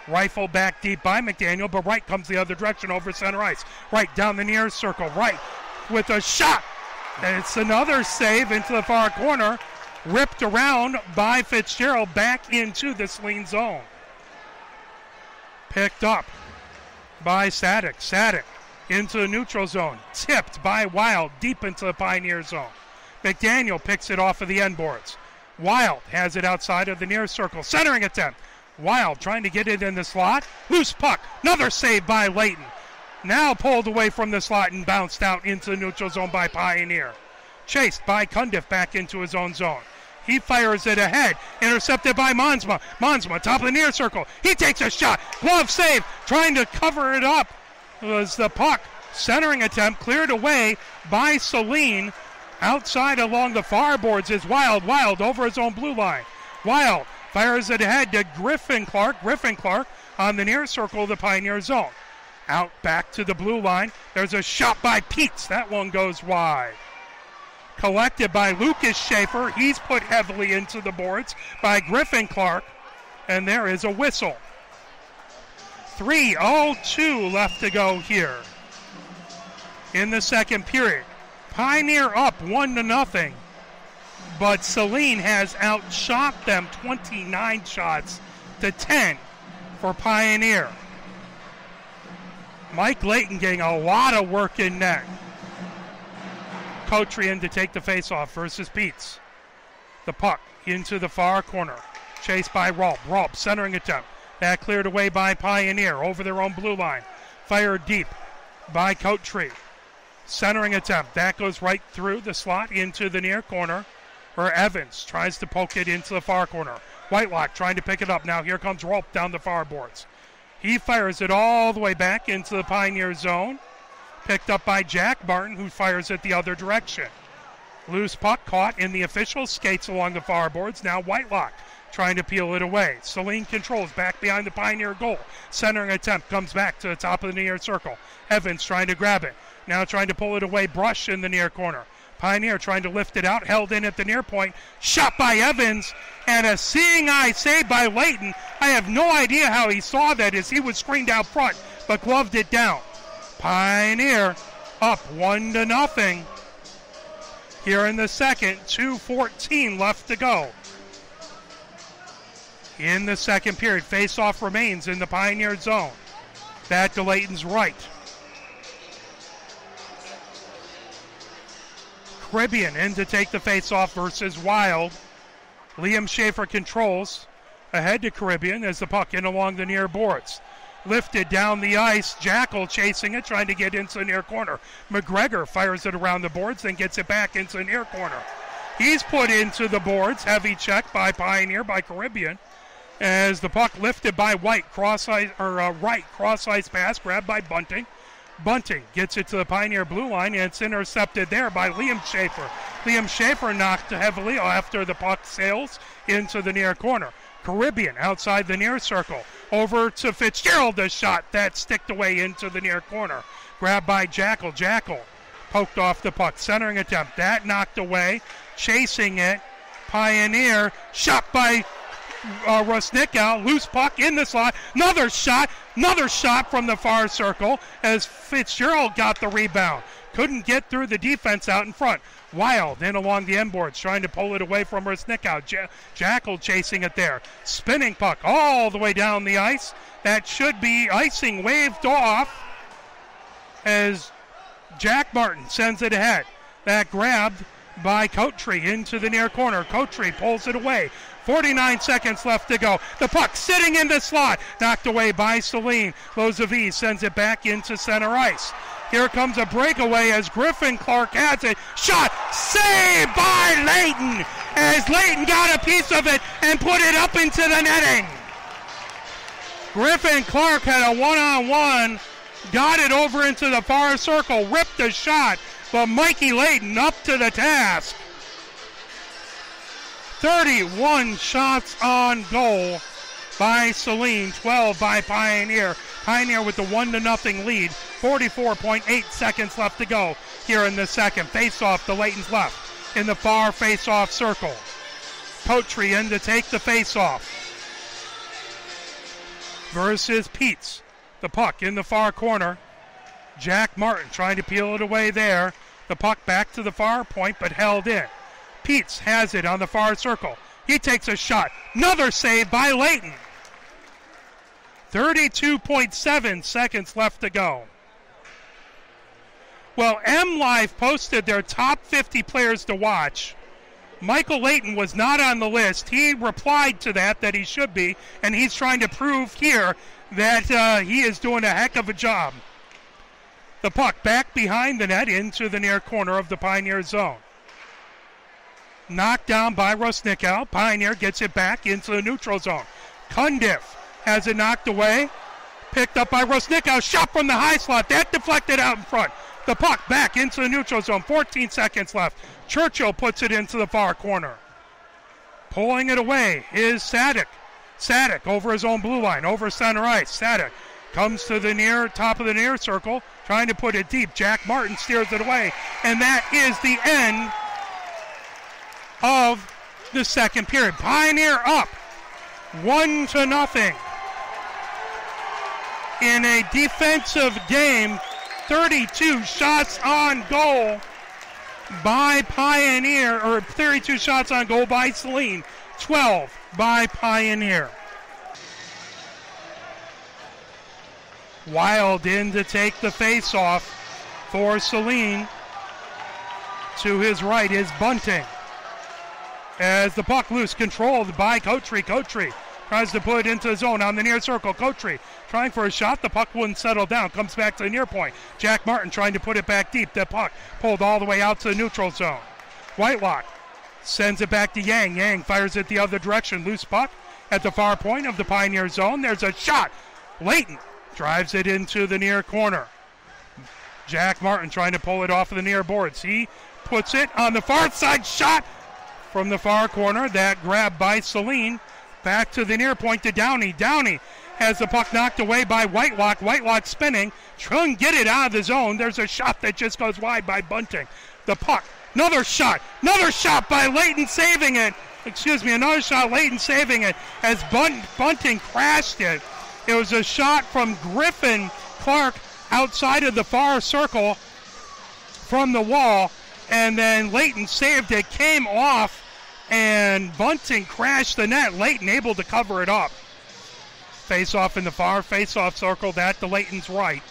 Rifle back deep by McDaniel, but Wright comes the other direction over center ice. Wright down the near circle. Wright with a shot. And it's another save into the far corner. Ripped around by Fitzgerald back into the Saline zone. Picked up by Sadik. Sadik into the neutral zone. Tipped by Wild deep into the Pioneer zone. McDaniel picks it off of the end boards. Wild has it outside of the near circle. Centering attempt. Wild trying to get it in the slot. Loose puck. Another save by Layton. Now pulled away from the slot and bounced out into the neutral zone by Pioneer. Chased by Cundiff back into his own zone. He fires it ahead. Intercepted by Monsma. Monsma, top of the near circle. He takes a shot. Glove save. Trying to cover it up was the puck. Centering attempt cleared away by Saline. Outside along the far boards is Wild. Wild over his own blue line. Wild fires it ahead to Griffin Clark. Griffin Clark on the near circle of the Pioneer zone. Out back to the blue line. There's a shot by Peets. That one goes wide. Collected by Lucas Schaefer. He's put heavily into the boards by Griffin Clark. And there is a whistle. 3:02 left to go here in the second period. Pioneer up 1-0. But Saline has outshot them 29 shots to 10 for Pioneer. Mike Layton getting a lot of work in net. Kotrian to take the faceoff versus Peets. The puck into the far corner. Chased by Rolp. Rolp centering attempt. That cleared away by Pioneer over their own blue line. Fired deep by Coattree. Centering attempt. That goes right through the slot into the near corner where Evans tries to poke it into the far corner. Whitelock trying to pick it up. Now here comes Rolp down the far boards. He fires it all the way back into the Pioneer zone. Picked up by Jack Martin, who fires it the other direction. Loose puck caught in the official skates along the far boards. Now Whitelock trying to peel it away. Saline controls back behind the Pioneer goal. Centering attempt comes back to the top of the near circle. Evans trying to grab it. Now trying to pull it away. Brush in the near corner. Pioneer trying to lift it out. Held in at the near point. Shot by Evans. And a seeing eye save by Layton. I have no idea how he saw that as he was screened out front, but gloved it down. Pioneer up 1-0 here in the second. 2:14 left to go in the second period. Face-off remains in the Pioneer zone. Back to Layton's right. Caribbean in to take the face-off versus Wild. Liam Schaefer controls ahead to Caribbean as the puck in along the near boards. Lifted down the ice. Jackal chasing it, trying to get into the near corner. McGregor fires it around the boards, then gets it back into the near corner. He's put into the boards. Heavy check by Pioneer, by Caribbean. As the puck lifted by White, right cross-ice pass, grabbed by Bunting. Bunting gets it to the Pioneer blue line, and it's intercepted there by Liam Schaefer. Liam Schaefer knocked heavily after the puck sails into the near corner. Caribbean outside the near circle. Over to Fitzgerald, a shot that sticked away into the near corner. Grabbed by Jackal. Jackal poked off the puck. Centering attempt. That knocked away. Chasing it. Pioneer. Shot by Rusnicka. Loose puck in the slot. Another shot. Another shot from the far circle as Fitzgerald got the rebound. Couldn't get through the defense out in front. Wild in along the end boards, trying to pull it away from Rusnicka. Jackal chasing it there. Spinning puck all the way down the ice. That should be icing waved off as Jack Martin sends it ahead. That grabbed by Coattree into the near corner. Coattree pulls it away. 49 seconds left to go. The puck sitting in the slot. Knocked away by Saline. Lozavi sends it back into center ice. Here comes a breakaway as Griffin Clark has it. Shot saved by Layton as Layton got a piece of it and put it up into the netting. Griffin Clark had a one-on-one. Got it over into the far circle. Ripped the shot. But Mikey Layton up to the task. 31 shots on goal by Saline, 12 by Pioneer. Pioneer with the 1-0 lead. 44.8 seconds left to go here in the second. Face-off to Layton's left in the far face-off circle. Coattree in to take the face-off versus Peets. The puck in the far corner. Jack Martin trying to peel it away there. The puck back to the far point, but held in. Peets has it on the far circle. He takes a shot. Another save by Layton. 32.7 seconds left to go. Well, MLive posted their top 50 players to watch. Michael Layton was not on the list. He replied to that he should be, and he's trying to prove here that he is doing a heck of a job. The puck back behind the net into the near corner of the Pioneer zone. Knocked down by Rusnickel. Pioneer gets it back into the neutral zone. Cundiff has it knocked away. Picked up by Rusnickel. Shot from the high slot. That deflected out in front. The puck back into the neutral zone. 14 seconds left. Churchill puts it into the far corner. Pulling it away is Sadek. Sadek over his own blue line. Over center ice. Sadek comes to the top of the near circle. Trying to put it deep. Jack Martin steers it away. And that is the end of the second period. Pioneer up 1-0 in a defensive game. 32 shots on goal by Pioneer, or 32 shots on goal by Saline, 12 by Pioneer. Wild in to take the face-off for Saline. To his right is Bunting. As the puck loose, controlled by Kotri. Kotri tries to put it into the zone on the near circle. Kotri trying for a shot. The puck wouldn't settle down. Comes back to the near point. Jack Martin trying to put it back deep. The puck pulled all the way out to the neutral zone. Whitelock sends it back to Yang. Yang fires it the other direction. Loose puck at the far point of the Pioneer zone. There's a shot. Layton drives it into the near corner. Jack Martin trying to pull it off of the near boards. He puts it on the far side. Shot from the far corner. That grab by Saline. Back to the near point to Downey. Downey has the puck knocked away by Whitelock. Whitelock spinning. Trying to get it out of the zone. There's a shot that just goes wide by Bunting. The puck. Another shot. Another shot by Layton saving it. Another shot. Layton saving it as Bunting crashed it. It was a shot from Griffin Clark outside of the far circle from the wall. And then Layton saved it. Came off. And Bunting crashed the net. Layton able to cover it up. Face-off in the far face-off circle. That to Layton's right.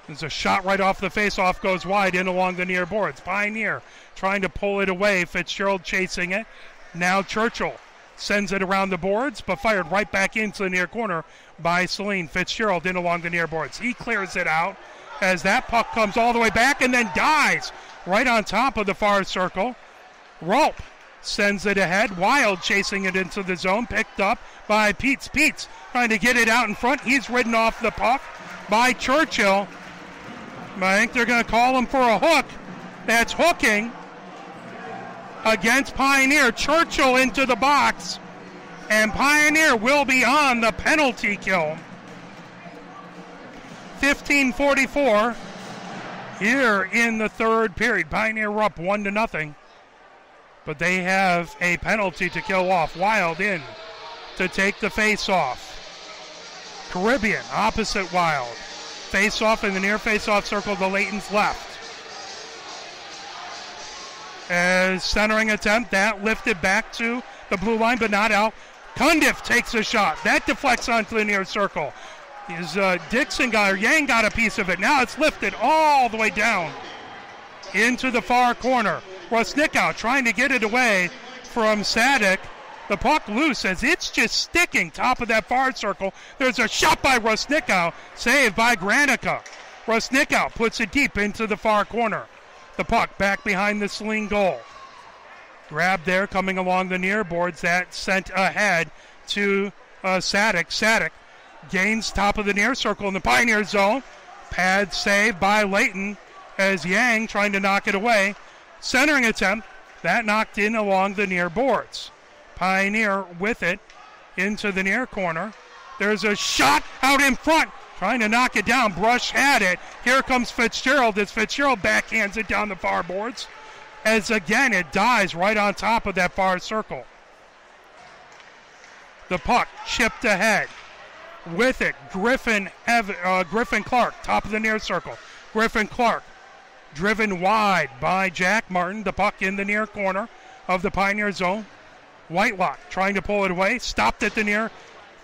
There's a shot right off the face-off. Goes wide in along the near boards. Pioneer trying to pull it away. Fitzgerald chasing it. Now Churchill sends it around the boards, but fired right back into the near corner by Saline. Fitzgerald in along the near boards. He clears it out as that puck comes all the way back and then dies right on top of the far circle. Rolp sends it ahead. Wild chasing it into the zone. Picked up by Peets. Peets trying to get it out in front. He's ridden off the puck by Churchill. I think they're going to call him for a hook. That's hooking against Pioneer. Churchill into the box. And Pioneer will be on the penalty kill. 15:44 here in the third period. Pioneer are up 1-0. But they have a penalty to kill off. Wild in to take the face-off. Caribbean opposite Wild. Face-off in the near face-off circle to Layton's left. As centering attempt, that lifted back to the blue line, but not out. Cundiff takes a shot. That deflects onto the near circle. Yang got a piece of it. Now it's lifted all the way down into the far corner. Rusnickel trying to get it away from Sadek. The puck loose as it's just sticking top of that far circle. There's a shot by Rusnickel, saved by Granica. Rusnickel puts it deep into the far corner. The puck back behind the Saline goal. Grab there coming along the near boards. That sent ahead to Sadek. Sadek gains top of the near circle in the Pioneer zone. Pad save by Layton as Yang trying to knock it away. Centering attempt, that knocked in along the near boards. Pioneer with it into the near corner. There's a shot out in front, trying to knock it down. Brush had it. Here comes Fitzgerald as Fitzgerald backhands it down the far boards. As again, it dies right on top of that far circle. The puck chipped ahead. With it, Griffin Clark, top of the near circle. Griffin Clark driven wide by Jack Martin. The puck in the near corner of the Pioneer zone. Whitelock trying to pull it away. Stopped at the near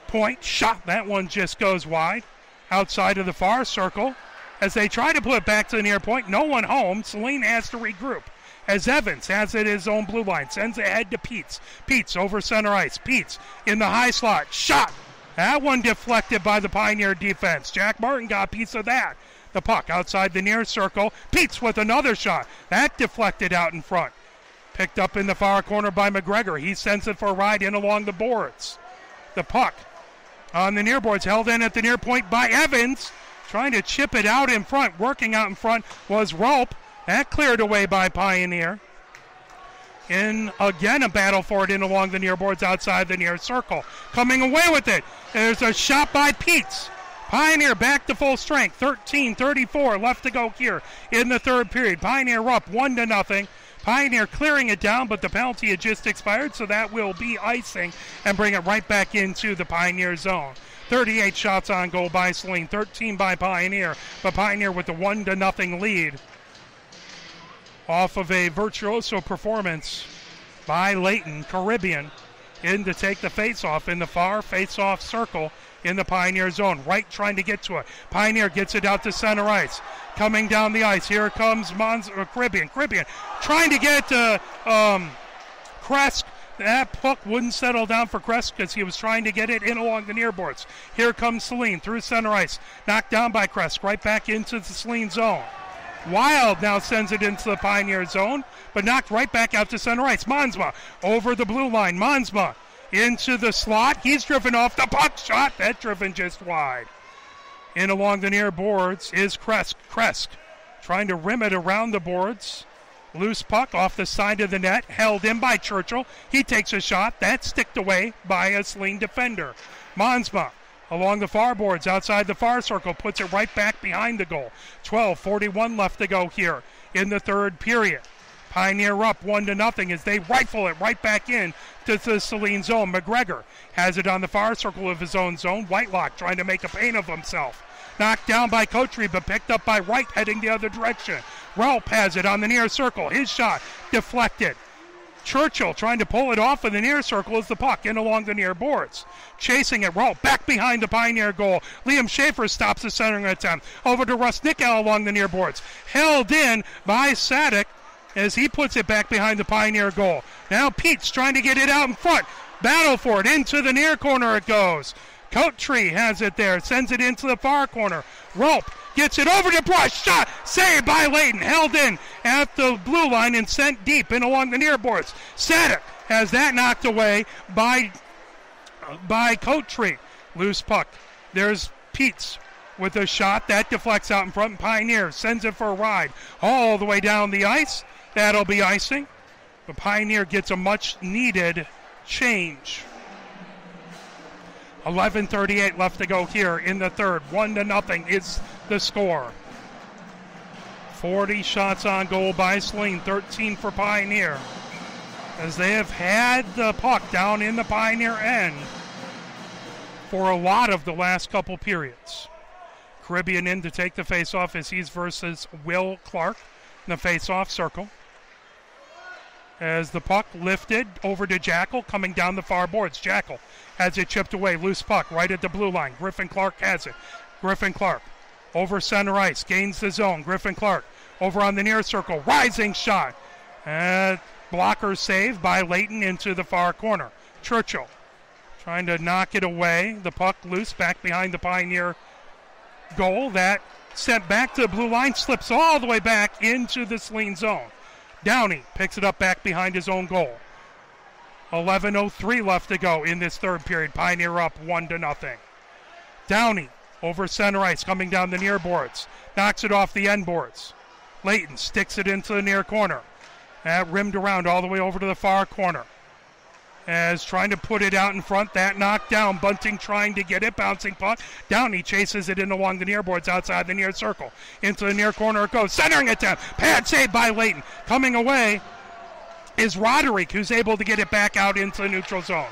point. Shot. That one just goes wide. Outside of the far circle. As they try to put it back to the near point. No one home. Saline has to regroup. As Evans has it his own blue line. Sends it ahead to Peets. Peets over center ice. Peets in the high slot. Shot. That one deflected by the Pioneer defense. Jack Martin got a piece of that. The puck outside the near circle. Peets with another shot. That deflected out in front. Picked up in the far corner by McGregor. He sends it for a ride in along the boards. The puck on the near boards, held in at the near point by Evans. Trying to chip it out in front. Working out in front was Ralph. That cleared away by Pioneer. In again a battle for it in along the near boards outside the near circle. Coming away with it. There's a shot by Peets. Pioneer back to full strength. 13:34 left to go here in the third period. Pioneer up 1-0. Pioneer clearing it down, but the penalty had just expired, so that will be icing and bring it right back into the Pioneer zone. 38 shots on goal by Saline, 13 by Pioneer, but Pioneer with the 1-0 lead off of a virtuoso performance by Layton. Caribbean in to take the face-off in the far face-off circle in the Pioneer zone. Wright trying to get to it. Pioneer gets it out to center ice. Coming down the ice. Here comes Caribbean. Caribbean trying to get to Kresk. That puck wouldn't settle down for Kresk because he was trying to get it in along the near boards. Here comes Saline through center ice. Knocked down by Kresk. Right back into the Saline zone. Wild now sends it into the Pioneer zone, but knocked right back out to center ice. Monsma over the blue line. Monsma into the slot. He's driven off the puck shot. That driven just wide. In along the near boards is Kresk. Kresk trying to rim it around the boards. Loose puck off the side of the net. Held in by Churchill. He takes a shot. That's sticked away by a Saline defender. Monsma along the far boards outside the far circle. Puts it right back behind the goal. 12:41 left to go here in the third period. Pioneer up 1-0 as they rifle it right back in to the Saline zone. McGregor has it on the far circle of his own zone. Whitelock trying to make a pain of himself. Knocked down by Coterie, but picked up by Wright heading the other direction. Ralph has it on the near circle. His shot deflected. Churchill trying to pull it off of the near circle as the puck in along the near boards. Chasing it, Ralph back behind the Pioneer goal. Liam Schaefer stops the centering attempt. Over to Russ Nickel along the near boards. Held in by Sadek as he puts it back behind the Pioneer goal. Now Peets trying to get it out in front. Battle for it. Into the near corner it goes. Coterie has it there. Sends it into the far corner. Ralph gets it over to Brush. Shot. Saved by Layton. Held in at the blue line and sent deep in along the near boards. Sadek has that knocked away by Coterie. Loose puck. There's Peets with a shot. That deflects out in front. Pioneer sends it for a ride all the way down the ice. That'll be icing. But Pioneer gets a much-needed change. 11:38 left to go here in the third. 1-0 is the score. 40 shots on goal by Saline, 13 for Pioneer, as they have had the puck down in the Pioneer end for a lot of the last couple periods. Caribbean in to take the face-off as he's versus Will Clark in the face-off circle. As the puck lifted over to Jackal, coming down the far boards. Jackal has it chipped away. Loose puck right at the blue line. Griffin Clark has it. Griffin Clark over center ice. Gains the zone. Griffin Clark over on the near circle. Rising shot. Blocker saved by Layton into the far corner. Churchill trying to knock it away. The puck loose back behind the Pioneer goal. That sent back to the blue line. Slips all the way back into the Saline zone. Downey picks it up back behind his own goal. 11:03 left to go in this third period. Pioneer up 1-0. Downey over center ice, coming down the near boards. Knocks it off the end boards. Layton sticks it into the near corner. That rimmed around all the way over to the far corner. As trying to put it out in front, that knocked down. Bunting trying to get it, bouncing puck. Downey chases it in along the near boards outside the near circle. Into the near corner it goes. Centering attempt. Pad saved by Layton. Coming away is Roderick, who's able to get it back out into the neutral zone.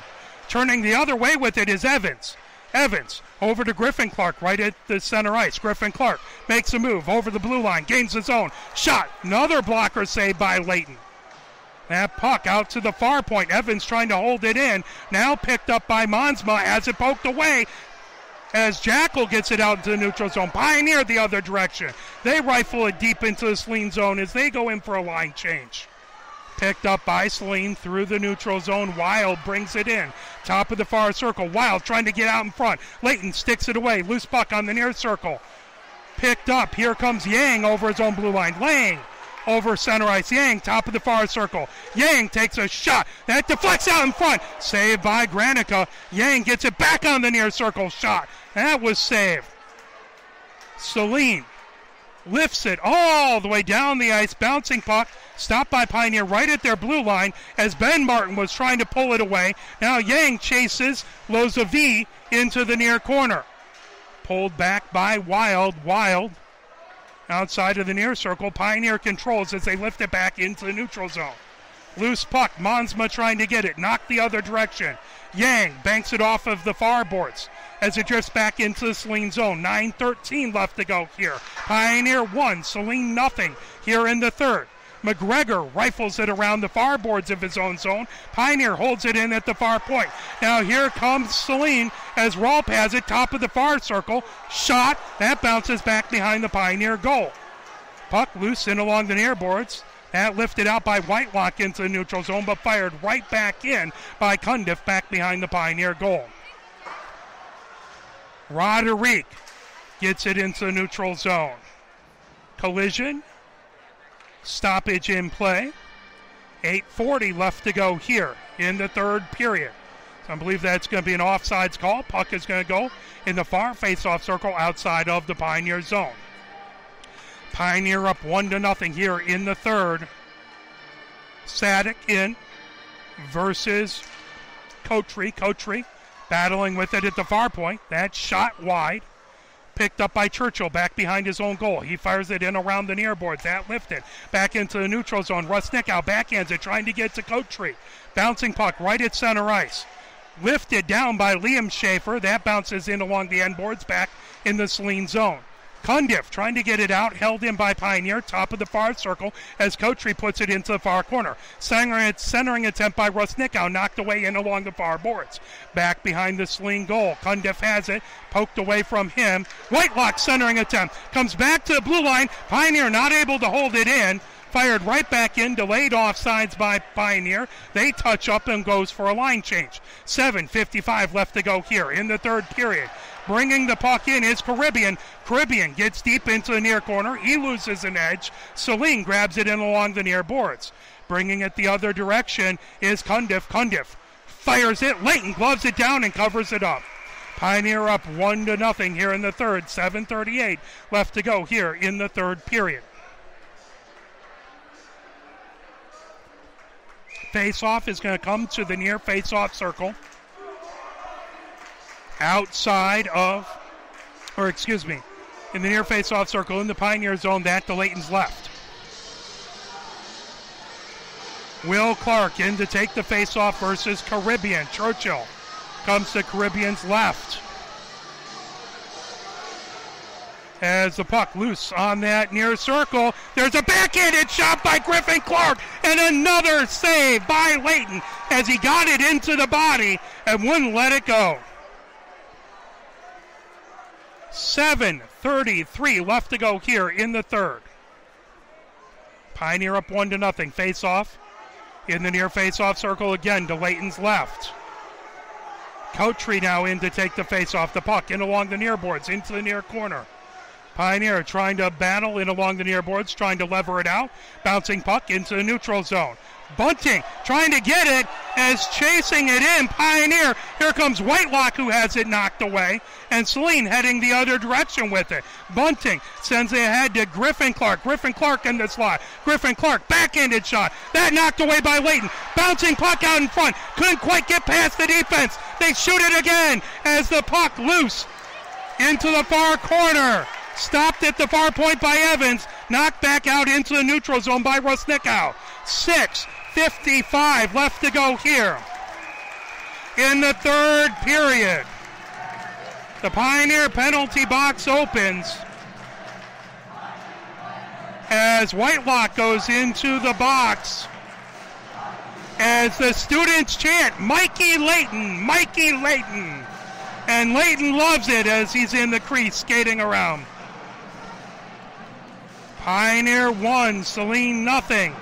Turning the other way with it is Evans. Evans over to Griffin Clark right at the center ice. Griffin Clark makes a move over the blue line. Gains the zone. Shot. Another blocker saved by Layton. That puck out to the far point. Evans trying to hold it in. Now picked up by Monsma as it poked away as Jackal gets it out into the neutral zone. Pioneer the other direction. They rifle it deep into the Saline zone as they go in for a line change. Picked up by Saline through the neutral zone. Wild brings it in. Top of the far circle. Wild trying to get out in front. Layton sticks it away. Loose puck on the near circle. Picked up. Here comes Yang over his own blue line. Lang over center ice. Yang, top of the far circle. Yang takes a shot. That deflects out in front. Saved by Granica. Yang gets it back on the near circle shot. That was saved. Saline lifts it all the way down the ice. Bouncing puck. Stopped by Pioneer right at their blue line as Ben Martin was trying to pull it away. Now Yang chases Lozavi into the near corner. Pulled back by Wild. Wild outside of the near circle. Pioneer controls as they lift it back into the neutral zone. Loose puck. Monsma trying to get it. Knocked the other direction. Yang banks it off of the far boards as it drifts back into the Saline zone. 9:13 left to go here. Pioneer 1, Saline nothing here in the third. McGregor rifles it around the far boards of his own zone. Pioneer holds it in at the far point. Now here comes Saline as Rolp has it, top of the far circle. Shot. That bounces back behind the Pioneer goal. Puck loose in along the near boards. That lifted out by Whitelock into the neutral zone, but fired right back in by Cundiff back behind the Pioneer goal. Roderick gets it into the neutral zone. Collision. Stoppage in play. 8:40 left to go here in the third period. So I believe that's going to be an offsides call. Puck is going to go in the far face-off circle outside of the Pioneer zone. Pioneer up 1-0 here in the third. Sadek in versus Kotri. Kotri battling with it at the far point. That shot wide. Picked up by Churchill back behind his own goal. He fires it in around the near boards. That lifted back into the neutral zone. Rusnickow backhands it, trying to get to Kotri. Bouncing puck right at center ice. Lifted down by Liam Schaefer. That bounces in along the end boards back in the Saline zone. Cundiff trying to get it out, held in by Pioneer, top of the far circle as Kotri puts it into the far corner. Centering attempt by Rusnickow, knocked away in along the far boards. Back behind the Saline goal. Cundiff has it, poked away from him. Whitelock centering attempt, comes back to the blue line. Pioneer not able to hold it in. Fired right back in, delayed offsides by Pioneer. They touch up and goes for a line change. 7:55 left to go here in the third period. Bringing the puck in is Caribbean. Caribbean gets deep into the near corner. He loses an edge. Saline grabs it in along the near boards. Bringing it the other direction is Cundiff. Cundiff fires it. Layton gloves it down and covers it up. Pioneer up 1-0 here in the third. 7:38 left to go here in the third period. Face-off is going to come to the near face-off circle. Outside of, in the near face-off circle in the Pioneer zone, that to Layton's left. Will Clark in to take the face-off versus Caribbean. Churchill comes to Caribbean's left. As the puck loose on that near circle, there's a backhanded shot by Griffin Clark, and another save by Layton as he got it into the body and wouldn't let it go. 7:33 left to go here in the third. Pioneer up 1-0. Face-off in the near face-off circle again to Layton's left. Kotri now in to take the face-off. The puck in along the near boards into the near corner. Pioneer trying to battle in along the near boards, trying to lever it out. Bouncing puck into the neutral zone. Bunting trying to get it as chasing it in. Pioneer. Here comes Whitelock who has it knocked away. And Saline heading the other direction with it. Bunting sends it ahead to Griffin Clark. Griffin Clark in the slot. Griffin Clark backhanded shot. That knocked away by Layton. Bouncing puck out in front. Couldn't quite get past the defense. They shoot it again as the puck loose into the far corner. Stopped at the far point by Evans. Knocked back out into the neutral zone by Rusnickow. 6:55 left to go here in the third period. The Pioneer penalty box opens as Whitelock goes into the box as the students chant, Mikey Layton, Mikey Layton. And Layton loves it as he's in the crease skating around. Pioneer 1, Saline nothing.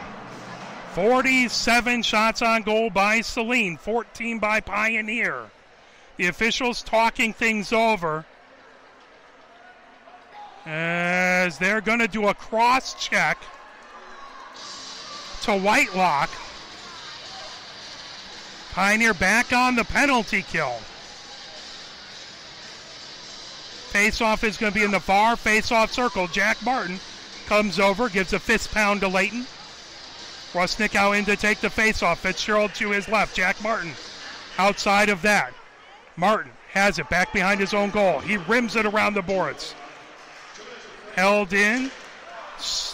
47 shots on goal by Saline, 14 by Pioneer. The officials talking things over as they're going to do a cross check to Whitelock. Pioneer back on the penalty kill. Face-off is going to be in the far face-off circle. Jack Martin comes over, gives a fist pound to Layton. Rusnickow in to take the face-off. Fitzgerald to his left. Jack Martin outside of that. Martin has it back behind his own goal. He rims it around the boards. Held in.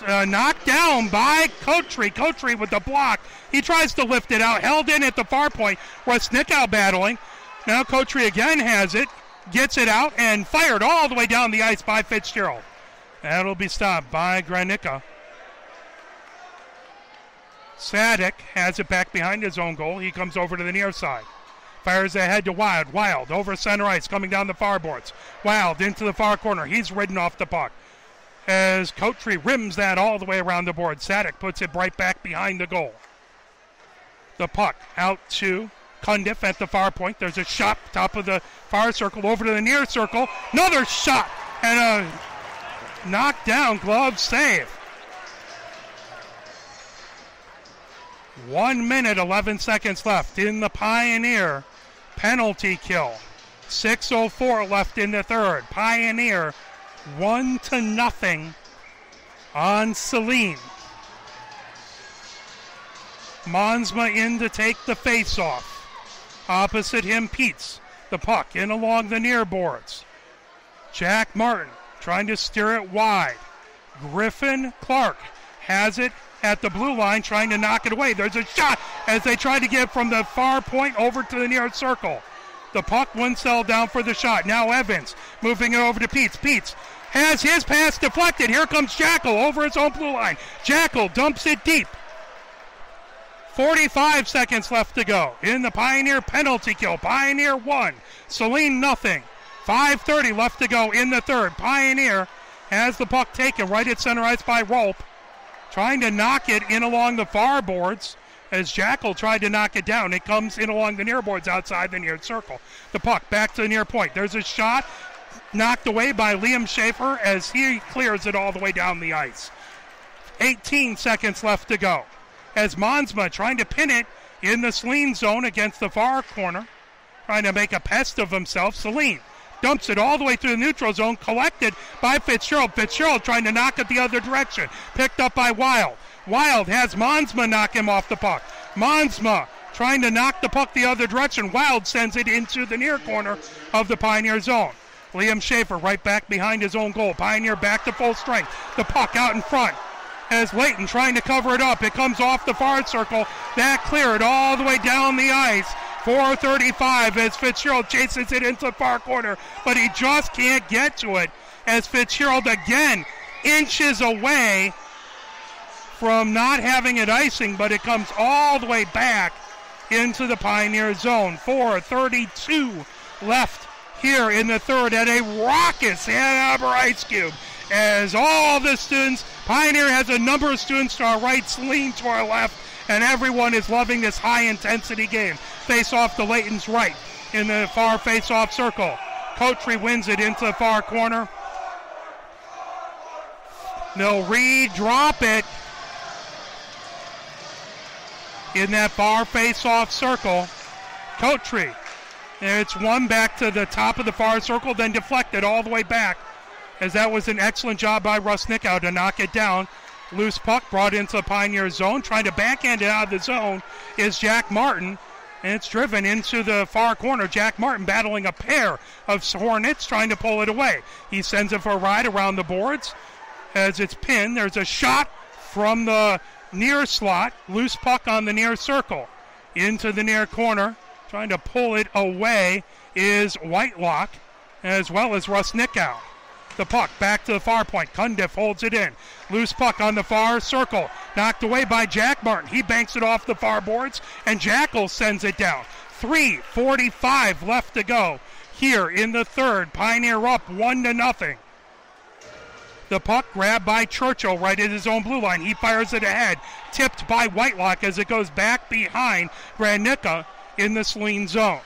Knocked down by Cotree. Cotree with the block. He tries to lift it out. Held in at the far point. Rusnickow battling. Now Cotree again has it. Gets it out and fired all the way down the ice by Fitzgerald. That'll be stopped by Granica. Sadik has it back behind his own goal. He comes over to the near side. Fires ahead to Wild. Wild over center ice coming down the far boards. Wild into the far corner. He's ridden off the puck. As Cotree rims that all the way around the board. Sadik puts it right back behind the goal. The puck out to Cundiff at the far point. There's a shot top of the far circle over to the near circle. Another shot and a knockdown glove save. 1 minute, 11 seconds left in the Pioneer penalty kill. 6:04 left in the third. Pioneer 1-0 on Saline. Monsma in to take the face-off. Opposite him, Peets. The puck in along the near boards. Jack Martin trying to steer it wide. Griffin Clark has it at the blue line, trying to knock it away. There's a shot as they try to get from the far point over to the near circle. The puck wouldn't settle down for the shot. Now Evans moving it over to Peets. Peets has his pass deflected. Here comes Jackal over his own blue line. Jackal dumps it deep. 45 seconds left to go in the Pioneer penalty kill. Pioneer 1, Saline 0. 5:30 left to go in the third. Pioneer has the puck taken right at center ice by Rolp. Trying to knock it in along the far boards as Jackal tried to knock it down. It comes in along the near boards outside the near circle. The puck back to the near point. There's a shot knocked away by Liam Schaefer as he clears it all the way down the ice. 18 seconds left to go as Monsma trying to pin it in the Saline zone against the far corner. Trying to make a pest of himself. Saline dumps it all the way through the neutral zone, collected by Fitzgerald. Fitzgerald trying to knock it the other direction. Picked up by Wild. Wild has Monsma knock him off the puck. Monsma trying to knock the puck the other direction. Wild sends it into the near corner of the Pioneer zone. Liam Schaefer right back behind his own goal. Pioneer back to full strength. The puck out in front as Layton trying to cover it up. It comes off the far circle. That cleared all the way down the ice. 4:35 as Fitzgerald chases it into the far corner, but he just can't get to it as Fitzgerald again inches away from not having it icing, but it comes all the way back into the Pioneer zone. 4:32 left here in the third at a raucous Ann Arbor Ice Cube as all the students, Pioneer has a number of students to our right, Saline to our left, and everyone is loving this high-intensity game. Face-off to Layton's right in the far face-off circle. Cotree wins it into the far corner. They'll re-drop it in that far face-off circle. Cotree. It's one back to the top of the far circle, then deflected all the way back, as that was an excellent job by Rusnickow to knock it down. Loose puck brought into the Pioneer zone. Trying to backhand it out of the zone is Jack Martin, and it's driven into the far corner. Jack Martin battling a pair of Hornets, trying to pull it away. He sends it for a ride around the boards as it's pinned. There's a shot from the near slot. Loose puck on the near circle. Into the near corner. Trying to pull it away is Whitelock as well as Rusnickow. The puck back to the far point. Cundiff holds it in. Loose puck on the far circle. Knocked away by Jack Martin. He banks it off the far boards, and Jackal sends it down. 3:45 left to go here in the third. Pioneer up 1-0. The puck grabbed by Churchill right at his own blue line. He fires it ahead. Tipped by Whitelock as it goes back behind Granica in the Saline zone.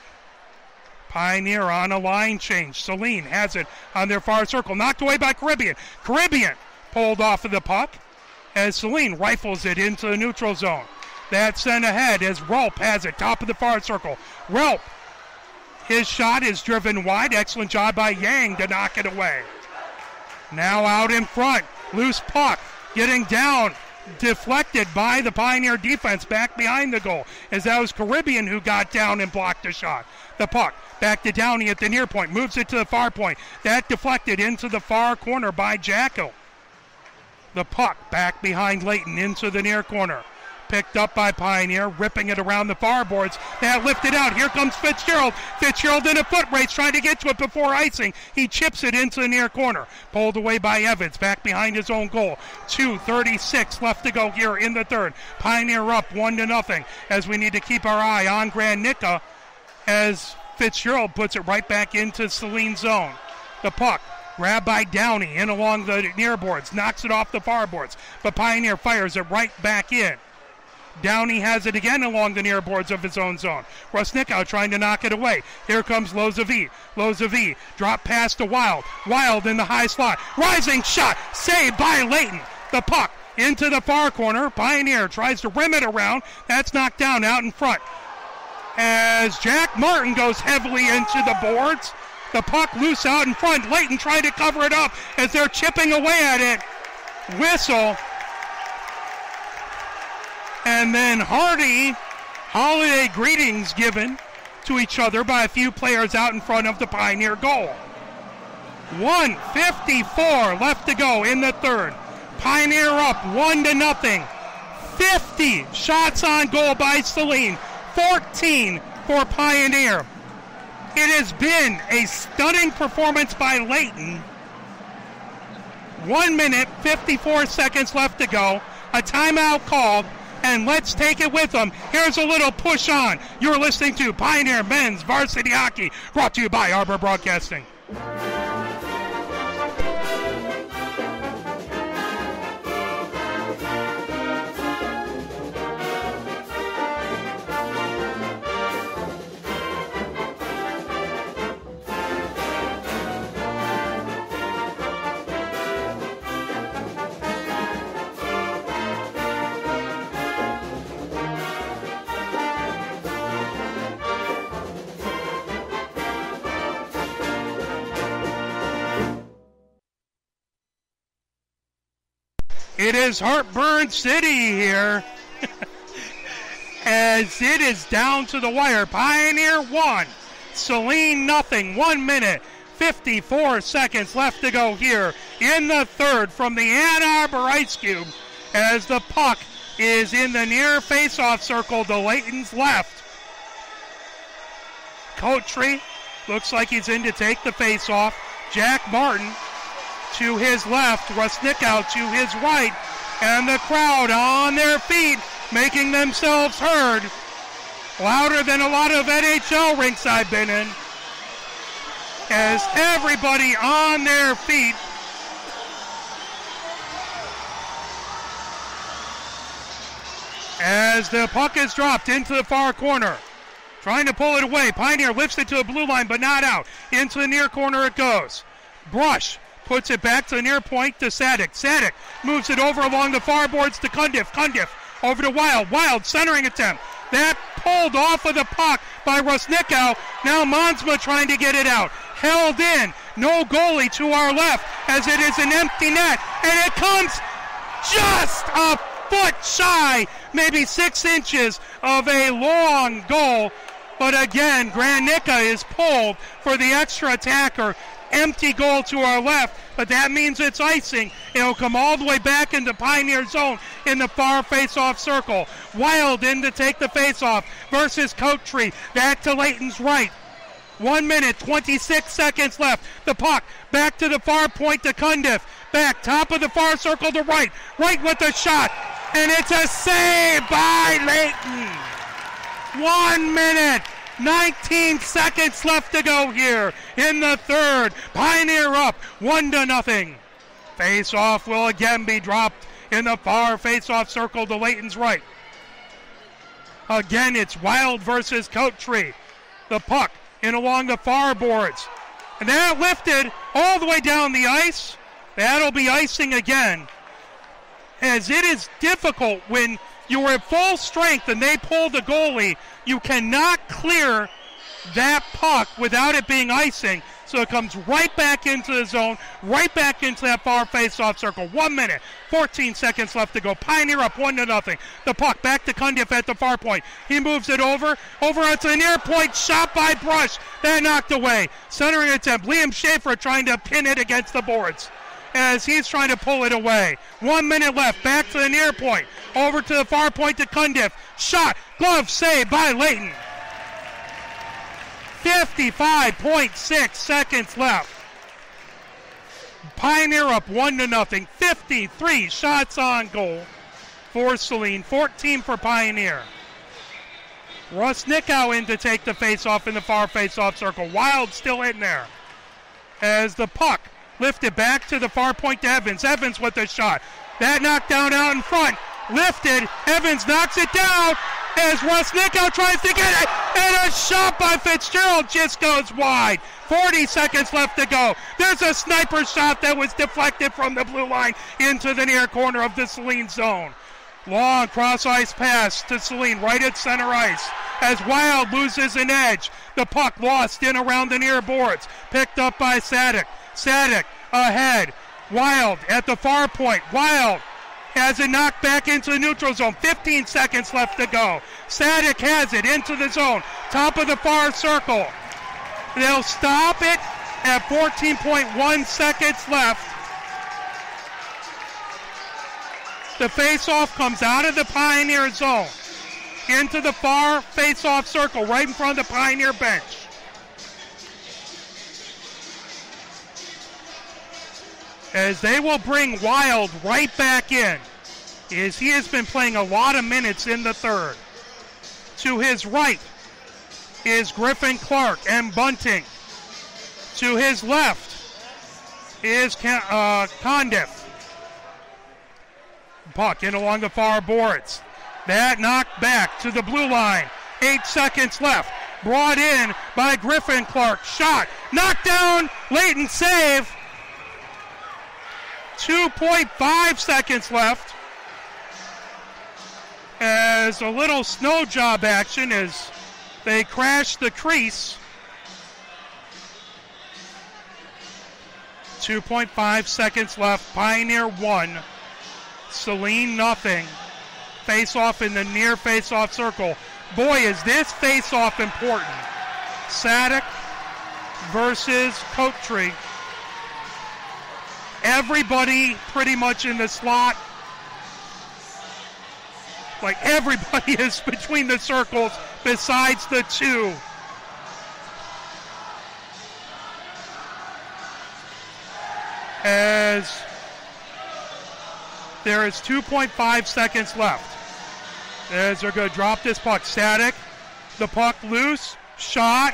Pioneer on a line change. Saline has it on their far circle. Knocked away by Caribbean. Caribbean pulled off of the puck. as Saline rifles it into the neutral zone. That's sent ahead as Relp has it, top of the far circle. Relp, his shot is driven wide. Excellent job by Yang to knock it away. Now out in front, loose puck, getting down, deflected by the Pioneer defense back behind the goal, as that was Caribbean who got down and blocked the shot. The puck back to Downey at the near point, moves it to the far point. That deflected into the far corner by Jacko. The puck back behind Layton into the near corner. Picked up by Pioneer, ripping it around the far boards. That lifted out. Here comes Fitzgerald. Fitzgerald in a foot race, trying to get to it before icing. He chips it into the near corner. Pulled away by Evans, back behind his own goal. 2:36 left to go here in the third. Pioneer up 1-0 as we need to keep our eye on Grand Nica as Fitzgerald puts it right back into Saline zone. The puck grabbed by Downey in along the near boards, knocks it off the far boards, but Pioneer fires it right back in. Downey has it again along the near boards of his own zone. Rusnickow trying to knock it away. Here comes Lozavi. Lozavi drop pass to Wild. Wild in the high slot. Rising shot. Saved by Layton. The puck into the far corner. Pioneer tries to rim it around. That's knocked down out in front. As Jack Martin goes heavily into the boards. The puck loose out in front. Layton trying to cover it up as they're chipping away at it. Whistle. And then holiday greetings given to each other by a few players out in front of the Pioneer goal. 1:54 left to go in the third. Pioneer up 1-0. 50 shots on goal by Saline. 14 for Pioneer. It has been a stunning performance by Layton. 1 minute, 54 seconds left to go. A timeout called. And let's take it with them. Here's a little push on. You're listening to Pioneer Men's Varsity Hockey, brought to you by Arbor Broadcasting. It is Heartburn City here as it is down to the wire. Pioneer 1, Saline nothing. 1 minute, 54 seconds left to go here in the third from the Ann Arbor Ice Cube as the puck is in the near face-off circle to Layton's left. Coatry looks like he's in to take the face-off. Jack Martin to his left, Rusnickow to his right, and the crowd on their feet making themselves heard. Louder than a lot of NHL rinks I've been in. As everybody on their feet. As the puck is dropped into the far corner. Trying to pull it away. Pioneer lifts it to the blue line, but not out. Into the near corner it goes. Brush puts it back to the near point to Sadik. Sadik moves it over along the far boards to Cundiff. Cundiff over to Wild. Wild centering attempt. That pulled off of the puck by Rusnickow. Now Monsma trying to get it out. Held in. No goalie to our left as it is an empty net. And it comes just a foot shy, maybe 6 inches of a long goal. But again, Grand Nica is pulled for the extra attacker. Empty goal to our left, but that means it's icing. It'll come all the way back into Pioneer zone in the far face-off circle. Wild in to take the face-off versus Coatry. Back to Layton's right. 1 minute, 26 seconds left. The puck back to the far point to Cundiff. Back, top of the far circle to right. Right with the shot. And it's a save by Layton. 1 minute. 19 seconds left to go here in the third. Pioneer up 1-0. Face-off will again be dropped in the far face-off circle to Layton's right. Again, it's Wild versus Coatry. The puck in along the far boards. And that lifted all the way down the ice. That'll be icing again. as it is difficult when you are at full strength and they pull the goalie. You cannot clear that puck without it being icing. So it comes right back into the zone, right back into that far face-off circle. 1 minute, 14 seconds left to go. Pioneer up 1-0. The puck back to Cundiff at the far point. He moves it over onto the near point. Shot by Brush. That knocked away. Centering attempt. Liam Schaefer trying to pin it against the boards as he's trying to pull it away. 1 minute left. Back to the near point. Over to the far point to Cundiff. Shot. Glove save by Layton. 55.6 seconds left. Pioneer up 1-0. 53 shots on goal for Saline. 14 for Pioneer. Russ Nickow in to take the face-off in the far face-off circle. Wild still in there. As the puck lifted back to the far point to Evans. Evans with the shot. That knocked down out in front. Lifted. Evans knocks it down as Russ Nickow tries to get it. And a shot by Fitzgerald just goes wide. 40 seconds left to go. There's a sniper shot that was deflected from the blue line into the near corner of the Saline zone. Long cross-ice pass to Saline right at center ice as Wild loses an edge. The puck lost in around the near boards. Picked up by Sadek. Sadek ahead. Wild at the far point. Wild has it knocked back into the neutral zone. 15 seconds left to go. Sadek has it into the zone. Top of the far circle. They'll stop it at 14.1 seconds left. The face-off comes out of the Pioneer zone into the far face-off circle right in front of the Pioneer bench. As they will bring Wild right back in, as he has been playing a lot of minutes in the third. To his right is Griffin Clark and Bunting. To his left is Condiff. Puck in along the far boards. That knocked back to the blue line. 8 seconds left. Brought in by Griffin Clark. Shot. Knocked down. Layton save. 2.5 seconds left. As a little snow job action as they crash the crease. 2.5 seconds left. Pioneer 1. Saline nothing. Face-off in the near face-off circle. Boy, is this face-off important. Sadek versus Coattree. Everybody pretty much in the slot. Like everybody is between the circles besides the two. As there is 2.5 seconds left. As they're going to drop this puck. Sadek, the puck loose, shot,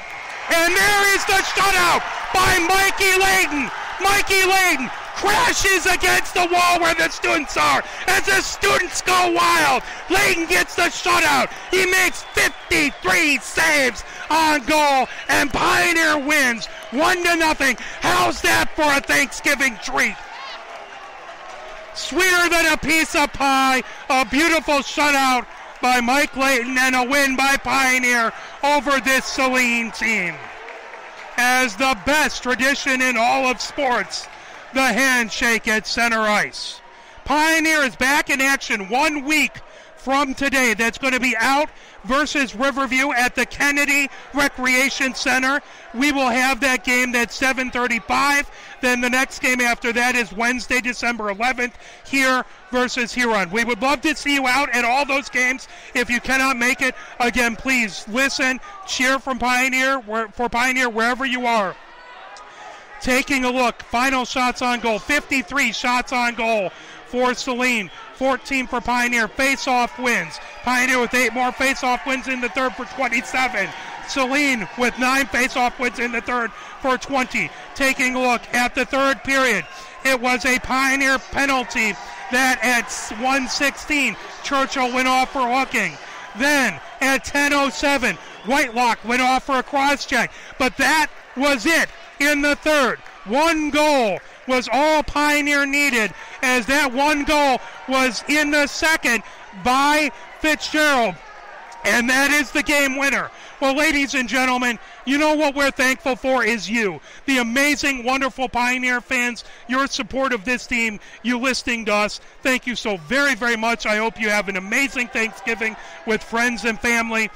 and there is the shutout by Mikey Layton. Mikey Layton crashes against the wall where the students are as the students go wild. Layton gets the shutout. He makes 53 saves on goal, and Pioneer wins 1-0. How's that for a Thanksgiving treat? Sweeter than a piece of pie. A beautiful shutout by Mike Layton and a win by Pioneer over this Saline team. As the best tradition in all of sports, the handshake at center ice. Pioneer is back in action 1 week from today. That's going to be out versus Riverview at the Kennedy Recreation Center. We will have that game that's 7:35. Then the next game after that is Wednesday, December 11th, here versus Huron. We would love to see you out at all those games. If you cannot make it, again, please listen, cheer for Pioneer wherever you are. Taking a look, final shots on goal, 53 shots on goal for Saline, 14 for Pioneer. Face-off wins. Pioneer with 8 more face-off wins in the third for 27. Saline with 9 face-off wins in the third for 20. Taking a look at the third period, it was a Pioneer penalty that at 1:16, Churchill went off for hooking. Then at 10:07, Whitelock went off for a cross-check. But that was it in the third. 1 goal was all Pioneer needed, as that one goal was in the second by Fitzgerald. And that is the game winner. Well, ladies and gentlemen, you know what we're thankful for is you, the amazing, wonderful Pioneer fans, your support of this team, you listening to us. Thank you so very, very much. I hope you have an amazing Thanksgiving with friends and family.